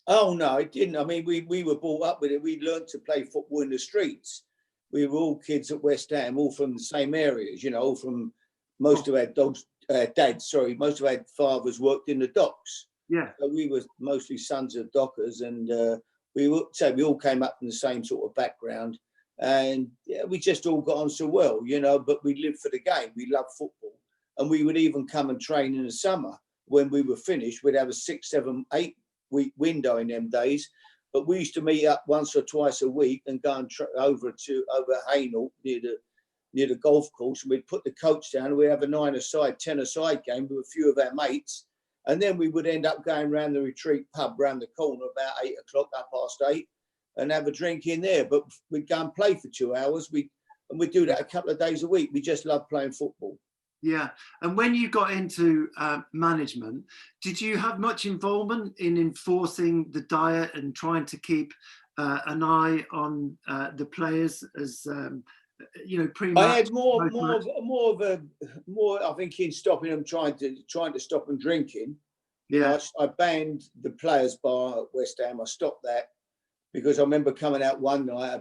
Oh no, it didn't. I mean, we were brought up with it. We learned to play football in the streets. We were all kids at West Ham, all from the same areas, you know, all from most of our most of our fathers worked in the docks. Yeah. So we were mostly sons of dockers, and we all came up from the same sort of background, and we just all got on so well, you know. But we lived for the game. We loved football, and we would even come and train in the summer. When we were finished, we'd have a 6, 7, 8 week window in them days. But we used to meet up once or twice a week and go and over Hainault near the golf course, and we'd put the coach down, and we'd have a 9-a-side, 10-a-side game with a few of our mates. And then we would end up going round the retreat pub round the corner about 8 o'clock, 8:30, and have a drink in there. But we'd go and play for 2 hours. We'd do that a couple of days a week. We just loved playing football. Yeah. And when you got into management, did you have much involvement in enforcing the diet and trying to keep an eye on the players as you know, pre-match? I had more, I think, in stopping them, trying to stop them drinking. Yeah. You know, I banned the players' bar at West Ham. I stopped that because I remember coming out one night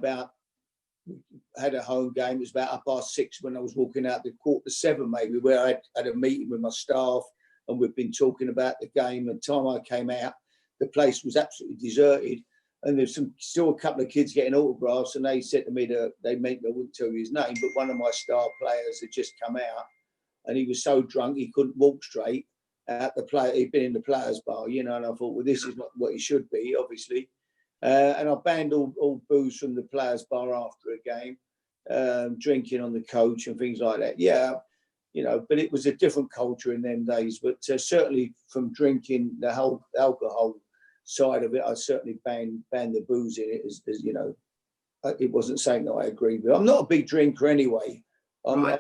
had a home game. It was about 6:30 when I was walking out the 7:15 maybe, where I had a meeting with my staff, and we'd been talking about the game. And the time I came out, the place was absolutely deserted. And there's still a couple of kids getting autographs, and they said to me that I wouldn't tell you his name, but one of my star players had just come out, and he was so drunk he couldn't walk straight at the play. He'd been in the players' bar, you know, and I thought, well, this is not what he should be, obviously. And I banned all booze from the players' bar after a game, drinking on the coach and things like that. Yeah, you know, but it was a different culture in them days. But certainly from drinking, the whole alcohol side of it, I certainly banned the booze in it, as you know. It wasn't something that I agreed with. I'm not a big drinker anyway. I'm a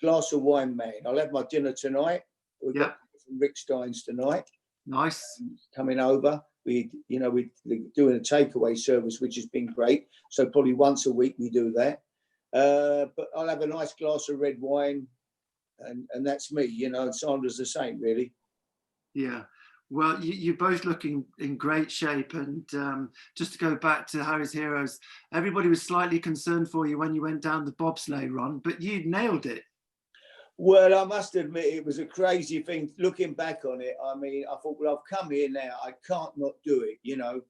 glass of wine man. I'll have my dinner tonight. We've got from Rick Stein's tonight. Nice. Coming over. We're doing a takeaway service, which has been great. So probably once a week we do that. But I'll have a nice glass of red wine, and that's me, you know. And Sandra's the same, really. Yeah. Well, you're both looking in great shape. And just to go back to Harry's Heroes, everybody was slightly concerned for you when you went down the bobsleigh run, but you nailed it. Well, I must admit, it was a crazy thing. Looking back on it, I mean, I thought, well, I've come here now. I can't not do it, you know.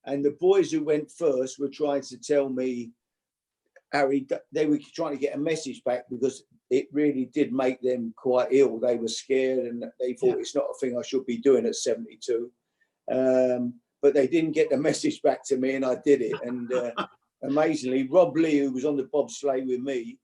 And the boys who went first were trying to tell me, Harry, they were trying to get a message back because it really did make them quite ill. They were scared and they thought it's not a thing I should be doing at 72. But they didn't get the message back to me, and I did it. And amazingly, Rob Lee, who was on the bobsleigh with me,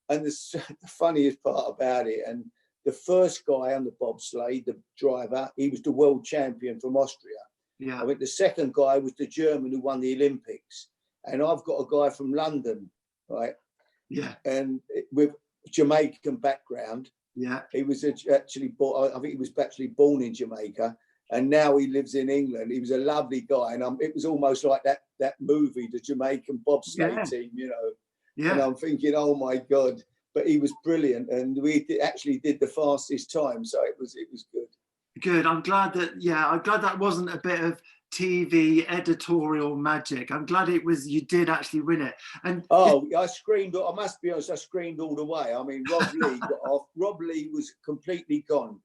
and the funniest part about it, and the first guy on the bobsleigh, the driver, he was the world champion from Austria. Yeah. I think the second guy was the German who won the Olympics. And I've got a guy from London, right? Yeah. And with Jamaican background. Yeah. He was actually born, I think he was actually born in Jamaica, and now he lives in England. He was a lovely guy, and it was almost like that movie, the Jamaican bobsleigh team, you know. Yeah. And I'm thinking, oh my God! But he was brilliant, and we actually did the fastest time, so it was good. Good. I'm glad that wasn't a bit of TV editorial magic. I'm glad it was. You did actually win it. And I screamed. I must be honest. I screamed all the way. I mean, Rob Lee got off. Rob Lee was completely gone.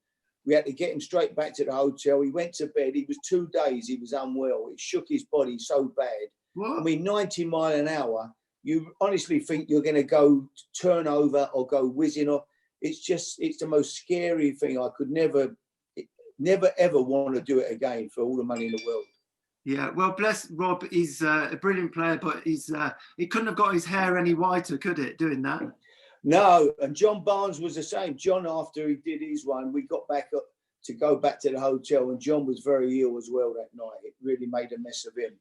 We had to get him straight back to the hotel. He went to bed. He was 2 days. He was unwell. It shook his body so bad. What? I mean, 90 mile an hour. You honestly think you're going to go turn over or go whizzing off. It's the most scary thing. I could never ever want to do it again for all the money in the world. Yeah, well, bless Rob. He's a brilliant player, but he couldn't have got his hair any whiter, could it, doing that? No, and John Barnes was the same. John, after he did his one, we got back up to go back to the hotel, and John was very ill as well that night. It really made a mess of him.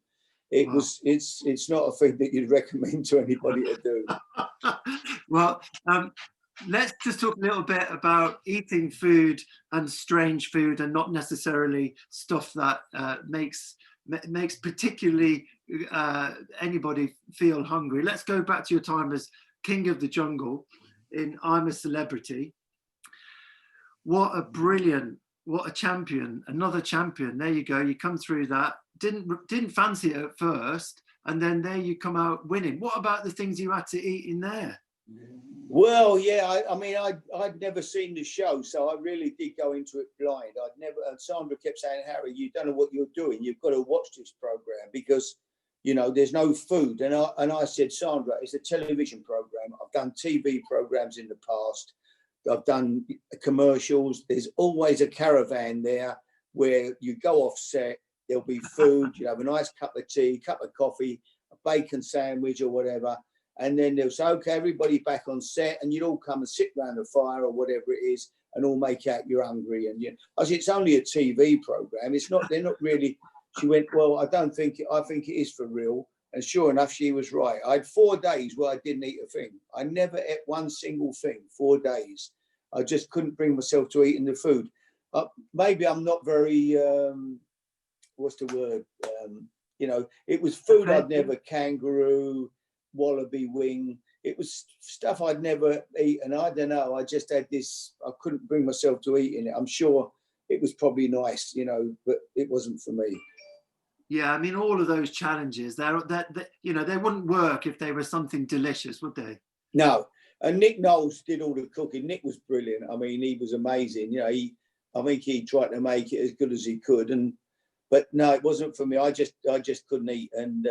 It's not a thing that you'd recommend to anybody to do. Well, let's just talk a little bit about eating food and strange food, and not necessarily stuff that makes particularly anybody feel hungry. Let's go back to your time as King of the Jungle in I'm a Celebrity. What a champion, another champion. There you go. You come through that. Didn't fancy it at first, and then there you come out winning. What about the things you had to eat in there? Well, yeah, I mean, I'd never seen the show, so I really did go into it blind. And Sandra kept saying, Harry, you don't know what you're doing. You've got to watch this program because, you know, there's no food. And I said, Sandra, it's a television program. I've done TV programs in the past. I've done commercials. There's always a caravan there where you go off set. There'll be food. You have a nice cup of tea, cup of coffee, a bacon sandwich or whatever. And then they'll say, okay, everybody back on set, and you'd all come and sit around the fire or whatever it is, and all make out you're hungry. And I said, it's only a TV program. They're not really. She went, well, I think it is for real. And sure enough, she was right. I had 4 days where I didn't eat a thing. I never ate one single thing, 4 days. I just couldn't bring myself to eating the food. Maybe I'm not very, what's the word? You know, it was food I'd never, kangaroo, wallaby wing. It was stuff I'd never eaten. I don't know. I just had this, I couldn't bring myself to eating it. I'm sure it was probably nice, you know, but it wasn't for me. Yeah, I mean, all of those challenges, they wouldn't work if they were something delicious, would they? No. And Nick Knowles did all the cooking. Nick was brilliant. I mean, he was amazing. You know, I think he tried to make it as good as he could. But no, it wasn't for me. I just couldn't eat. And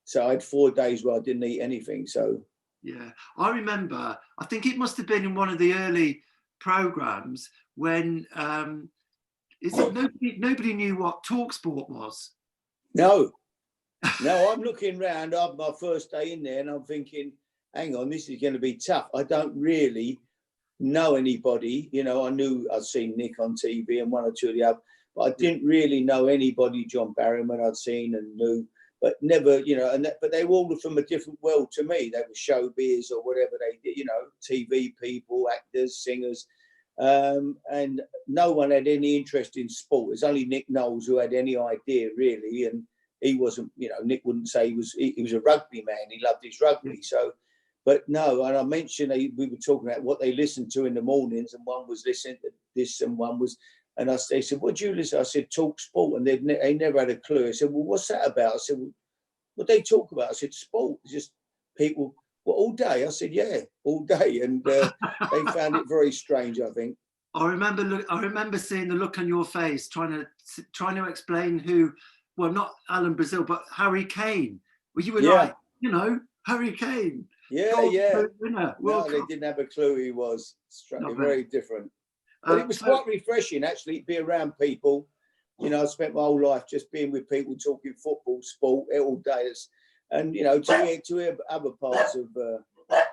so I had 4 days where I didn't eat anything. So yeah, I remember. I think it must have been in one of the early programs when nobody knew what TalkSport was. No, I'm looking around after my first day in there, and I'm thinking, hang on, this is going to be tough. I don't really know anybody. You know, I knew I'd seen Nick on TV and one or two of the other, but I didn't really know anybody. John Barrowman I'd seen and knew, but never, you know. But they were all from a different world to me. They were showbiz or whatever they did, you know, TV people, actors, singers, and no one had any interest in sport. It was only Nick Knowles who had any idea really, and he wasn't. You know, Nick wouldn't say he was a rugby man. He loved his rugby, so. But no, and I mentioned we were talking about what they listened to in the mornings, and one was listening to this, and one was, and they said, "What do you listen?" I said, "Talk Sport," and they never had a clue. I said, "Well, what's that about?" I said, "Well, what they talk about?" I said, "Sport." It's just people. Well, all day. I said, "Yeah, all day," and they found it very strange, I think. I remember seeing the look on your face, trying to explain who, well, not Alan Brazil, but Harry Kane. Well, you were like, Harry Kane. Yeah. Winner, No, they didn't have a clue who he was. Very different. But it was quite refreshing, actually, to be around people. I spent my whole life just being with people, talking football, sport, all day. And, to hear other parts of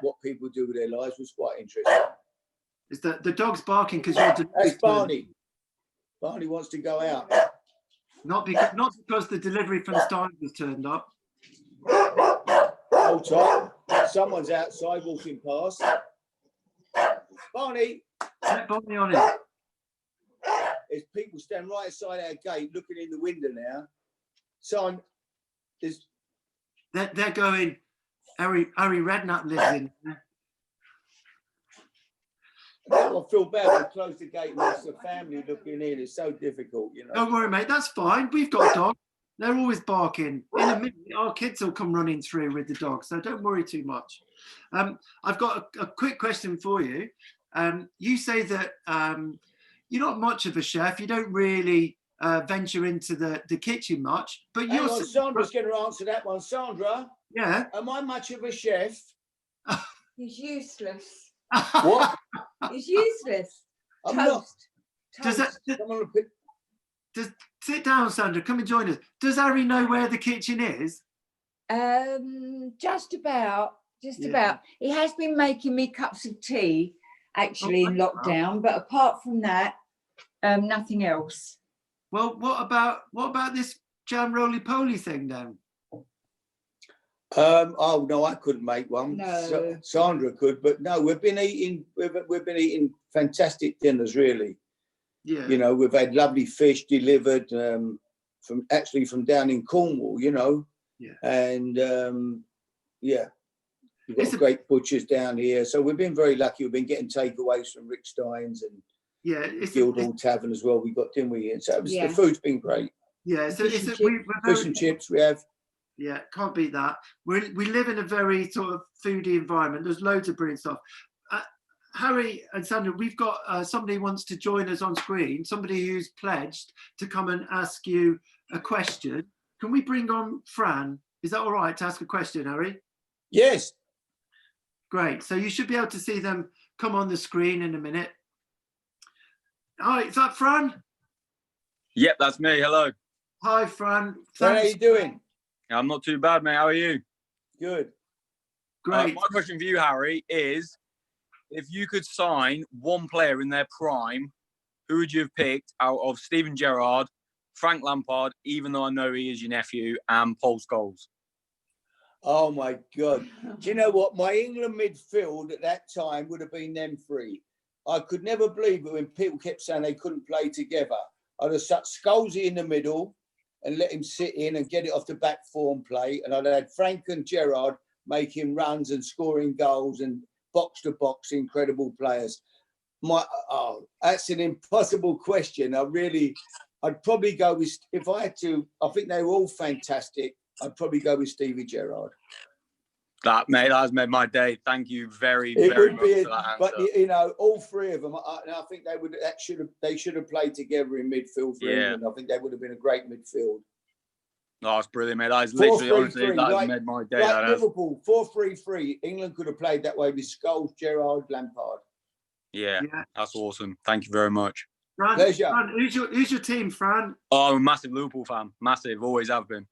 what people do with their lives was quite interesting. Is that the dog's barking because you're That's Barney. Barney wants to go out. Not because the delivery from Stein was turned up. Hold tight. Someone's outside walking past. Barney. Let Barney on it. There's people standing right outside our gate looking in the window now. So they're going, Harry Redknapp lives in there. I feel bad when I close the gate and there's a family looking in. It's so difficult, Don't worry, mate. That's fine. We've got dogs. They're always barking. In a minute, our kids will come running through with the dog, so don't worry too much. I've got a quick question for you. You say that you're not much of a chef. You don't really venture into the kitchen much. But Sandra's going to answer that one. Sandra? Yeah? Am I much of a chef? He's useless. What? He's useless. I'm not. Sit down, Sandra. Come and join us. Does Harry know where the kitchen is? Just about. He has been making me cups of tea, actually, in lockdown. But apart from that, nothing else. Well, what about this jam roly-poly thing then? Oh no, I couldn't make one. No. Sandra could, but no, we've been eating fantastic dinners, really. Yeah. We've had lovely fish delivered from down in Cornwall, Yeah. And we've got great butchers down here. So we've been very lucky. We've been getting takeaways from Rick Stein's and Guildhall Tavern as well. We got, didn't we? And so the food's been great. Yeah, so fish and chips we have. Yeah, can't beat that. We live in a very sort of foodie environment. There's loads of brilliant stuff. Harry and Sandra, we've got somebody who wants to join us on screen, somebody who's pledged to come and ask you a question. Can we bring on Fran? Is that all right to ask a question, Harry? Yes. Great. So you should be able to see them come on the screen in a minute. Hi, is that Fran? Yep, that's me. Hello. Hi, Fran. How are you doing? I'm not too bad, mate. How are you? Good. Great. My question for you, Harry, is if you could sign one player in their prime, who would you have picked out of Steven Gerrard, Frank Lampard, even though I know he is your nephew, and Paul Scholes? Oh, my God. Do you know what? My England midfield at that time would have been them three. I could never believe it when people kept saying they couldn't play together. I'd have sat Scholesy in the middle and let him sit in and get it off the back four and play. And I'd had Frank and Gerrard making runs and scoring goals and box to box incredible players. That's an impossible question. I'd probably go with, if I had to, I think they were all fantastic. I'd probably go with Stevie Gerrard. That has made my day. Thank you very much for that answer. But all three of them, I think they should have played together in midfield for England. I think they would have been a great midfield. No, that's brilliant, mate. That is literally, honestly, that has made my day. Like Liverpool, 4-3-3. England could have played that way with Scholes, Gerrard, Lampard. Yeah, that's awesome. Thank you very much. Fran, pleasure. Fran, who's your team, Fran? Oh, I'm a massive Liverpool fan. Massive, always have been.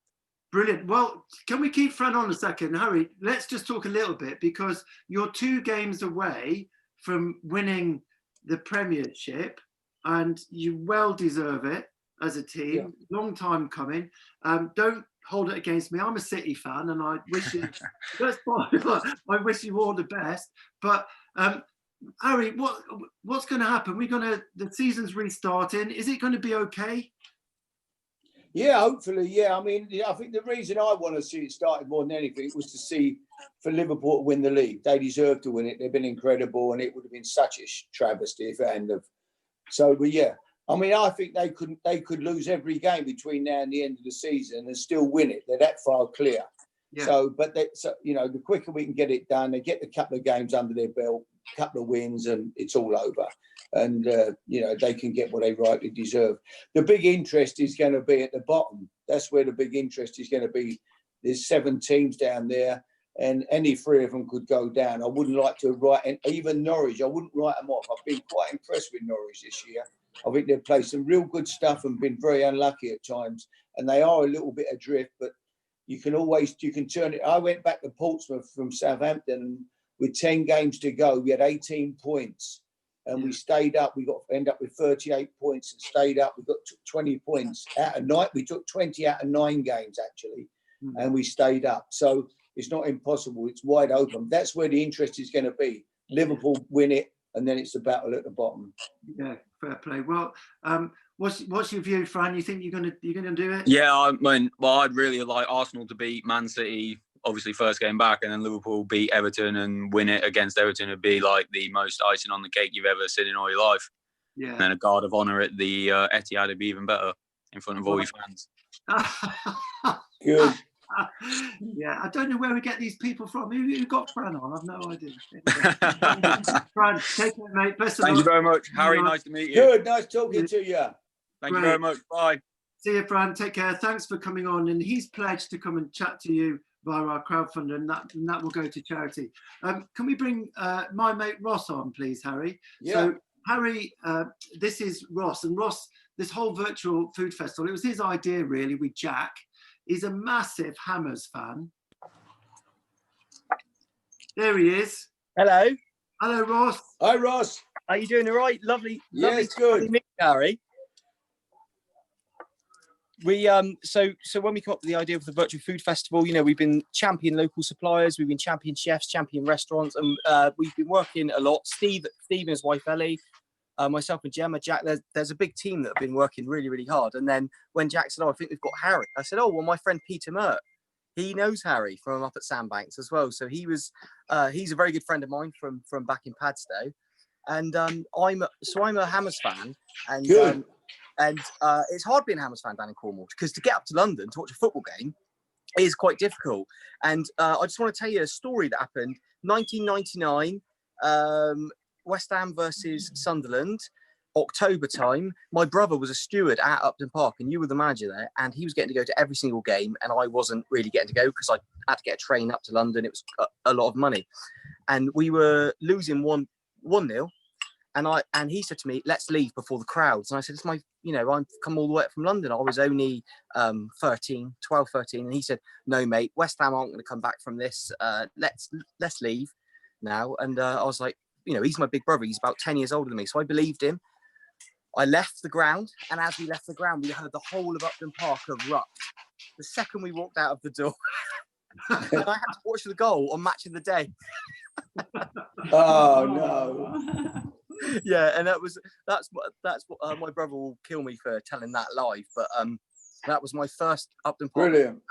Brilliant. Well, can we keep Fran on a second? Harry, let's just talk a little bit, because you're 2 games away from winning the Premiership and you well deserve it as a team. Yeah. Long time coming. Don't hold it against me. I'm a City fan and I wish you I wish you all the best. But Harry, what's going to happen? The season's restarting. Is it going to be okay? Yeah, hopefully, yeah. I mean, I think the reason I want to see it started more than anything was to see for Liverpool to win the league. They deserve to win it. They've been incredible, and it would have been such a travesty if it hadn't have. So, but yeah, I mean, I think they could lose every game between now and the end of the season and still win it. They're that far clear. Yeah. So, but you know, the quicker we can get it done, they get a couple of games under their belt, a couple of wins, and it's all over. And you know, they can get what they rightly deserve. The big interest is going to be at the bottom. That's where the big interest is going to be. There's 7 teams down there, and any 3 of them could go down. I wouldn't like to write, and even Norwich, I wouldn't write them off. I've been quite impressed with Norwich this year. I think they've played some real good stuff and been very unlucky at times, and they are a little bit adrift, but you can turn it. I went back to Portsmouth from Southampton with 10 games to go. We had 18 points. And we stayed up. We end up with 38 points and stayed up. We got 20 points out of 9. We took 20 out of 9 games actually, and we stayed up. So it's not impossible. It's wide open. That's where the interest is going to be. Liverpool win it, and then it's the battle at the bottom. Yeah, fair play. Well, what's your view, Fran? You think you're gonna do it? Yeah, I mean, well, I'd really like Arsenal to beat Man City. Obviously, first game back, and then Liverpool beat Everton and win it against Everton would be like the most icing on the cake you've ever seen in all your life. Yeah. And then a guard of honour at the Etihad would be even better in front of all your fans. Good. Yeah, I don't know where we get these people from. Who got Fran on? I've no idea. Fran, take care, mate. Best of luck. Thank you very much, Harry. Nice to meet you. Good, nice talking to you. Thank you very much. Bye. See you, Fran. Take care. Thanks for coming on. And he's pledged to come and chat to you via our crowdfunder, and that will go to charity. Can we bring my mate Ross on, please, Harry? Yeah. So, Harry, this is Ross. And Ross, this whole virtual food festival, it was his idea, really, with Jack. He's a massive Hammers fan. There he is. Hello. Hello, Ross. Hi, Ross. Are you doing all right? Lovely. Yeah, lovely it's good. To meet you, Harry. We so when we come up with the idea of the virtual food festival, you know, we've been champion local suppliers, we've been champion chefs, champion restaurants, and we've been working a lot. Steve and his wife Ellie, myself and Gemma, Jack. There's a big team that have been working really, really hard. And then when Jack said, "Oh, I think we've got Harry," I said, "Oh, well, my friend Peter Mert, he knows Harry from up at Sandbanks as well. So he's a very good friend of mine from back in Padstow, and I'm a Hammers fan, and good. And it's hard being a Hammers fan down in Cornwall, because to get up to London to watch a football game is quite difficult. And I just want to tell you a story that happened 1999, West Ham versus Sunderland, October time. My brother was a steward at Upton Park, and you were the manager there, and he was getting to go to every single game, and I wasn't really getting to go because I had to get a train up to London. It was a lot of money, and we were losing 1-0. And he said to me, "Let's leave before the crowds." And I said, "It's my, I'm come all the way up from London. I was only 12, 13. And he said, "No, mate, West Ham aren't going to come back from this. Let's leave now." And I was like, he's my big brother. He's about 10 years older than me. So I believed him. I left the ground. And as we left the ground, we heard the whole of Upton Park erupt. The second we walked out of the door, and I had to watch the goal on Match of the Day. Oh, no. Yeah, and that's what my brother will kill me for telling that live, but that was my first Upton Park. Brilliant.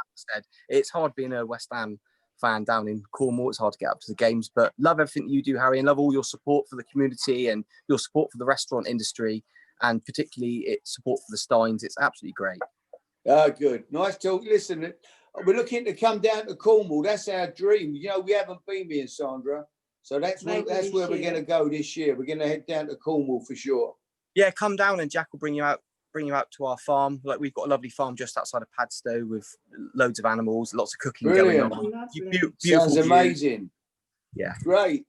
It's hard being a West Ham fan down in Cornwall. It's hard to get up to the games, but love everything you do, Harry, and love all your support for the community and your support for the restaurant industry, and particularly its support for the Steins. It's absolutely great. Oh, good. Nice talk. Listen, we're looking to come down to Cornwall. That's our dream. We haven't been, me and Sandra. So that's where we're going to go this year. We're going to head down to Cornwall for sure. Yeah, come down and Jack will bring you out to our farm. Like, we've got a lovely farm just outside of Padstow with loads of animals, lots of cooking Brilliant. going on. Beautiful. Sounds amazing. Yeah. Great.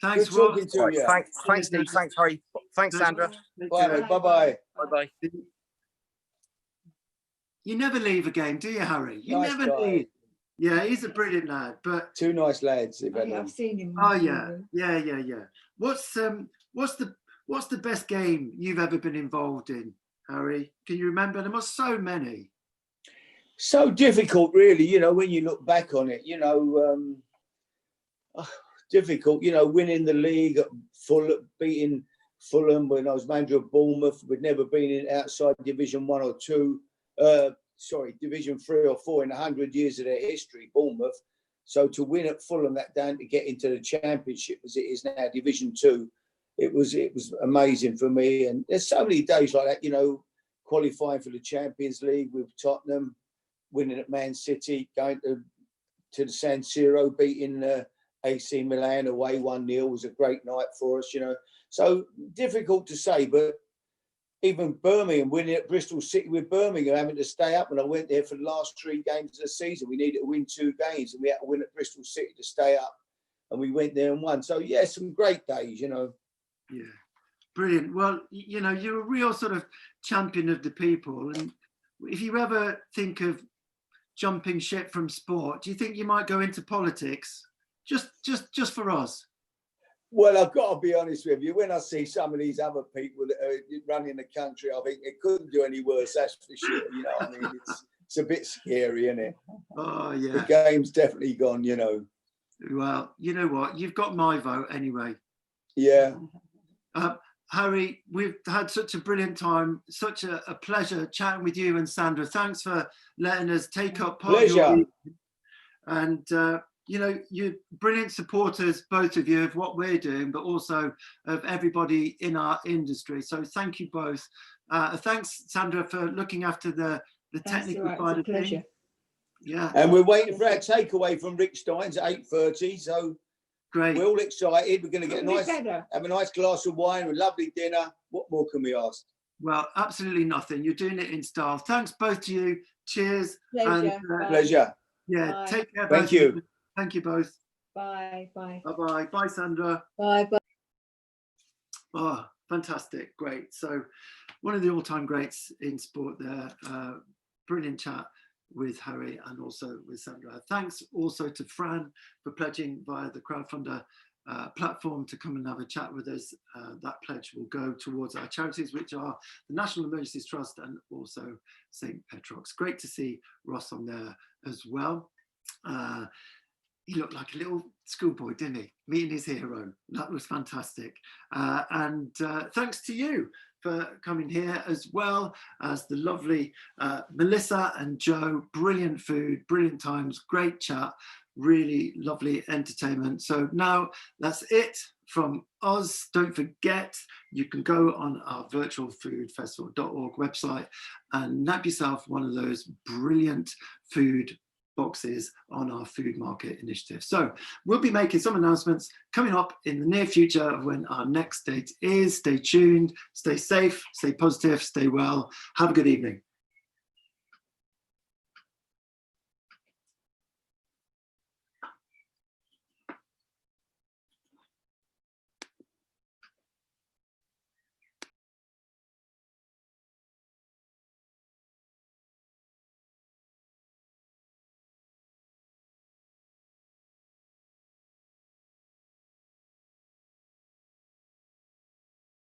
Thanks, good talking to you. Thanks, Steve. Thanks, Harry. Thanks, Sandra. Bye. Bye-bye. Bye-bye. You never leave a game, do you, Harry? You nice never guy. leave. Yeah, he's a brilliant lad. But 2 nice lads. I've seen him. Oh yeah. What's the best game you've ever been involved in, Harry? Can you remember? There must so many. So difficult, really. When you look back on it, difficult. Winning the league, beating Fulham when I was manager of Bournemouth. We'd never been in outside Division 1 or 2. Division 3 or 4 in 100 years of their history, Bournemouth. So to win at Fulham that down to get into the Championship as it is now, Division 2, it was amazing for me. And there's so many days like that, you know, qualifying for the Champions League with Tottenham, winning at Man City, going to the San Siro, beating AC Milan away 1-0 was a great night for us, you know. So difficult to say, but even Birmingham, winning at Bristol City with Birmingham, having to stay up, and I went there for the last 3 games of the season. We needed to win 2 games, and we had to win at Bristol City to stay up, and we went there and won. So yeah, some great days, you know. Yeah, brilliant. Well, you know, you're a real sort of champion of the people, and if you ever think of jumping ship from sport, do you think you might go into politics, just for us? Well, I've got to be honest with you. When I see some of these other people that are running the country, I think it couldn't do any worse. That's for sure. You know, I mean, it's a bit scary, isn't it? Oh yeah. The game's definitely gone. You know. Well, you know what? You've got my vote anyway. Yeah. Harry, we've had such a brilliant time, such a pleasure chatting with you and Sandra. Thanks for letting us take up part of your evening. And you know, you're brilliant supporters, both of you, of what we're doing, but also of everybody in our industry. So thank you both. Thanks, Sandra, for looking after the technical side of things. Yeah. And we're waiting for our takeaway from Rick Stein's at 8:30. So great. We're all excited. We're going to get have a nice glass of wine, a lovely dinner. What more can we ask? Well, absolutely nothing. You're doing it in style. Thanks both to you. Cheers. Pleasure. And, pleasure. Yeah. Bye. Take care. Thank you. Thank you both. Bye. Bye. Bye-bye. Bye, Sandra. Bye. Bye. Oh, fantastic. Great. So one of the all-time greats in sport there. Brilliant chat with Harry and also with Sandra. Thanks also to Fran for pledging via the crowdfunder platform to come and have a chat with us. That pledge will go towards our charities, which are the National Emergencies Trust and also St. Petrox. Great to see Ross on there as well. He looked like a little schoolboy, didn't he? Meeting his hero. That was fantastic. And thanks to you for coming here, as well as the lovely Melissa and Joe. Brilliant food, brilliant times, great chat, really lovely entertainment. So now that's it from us. Don't forget, you can go on our virtualfoodfestival.org website and nab yourself one of those brilliant food boxes on our food market initiative. So we'll be making some announcements coming up in the near future of when our next date is. Stay tuned, stay safe, stay positive, stay well. Have a good evening.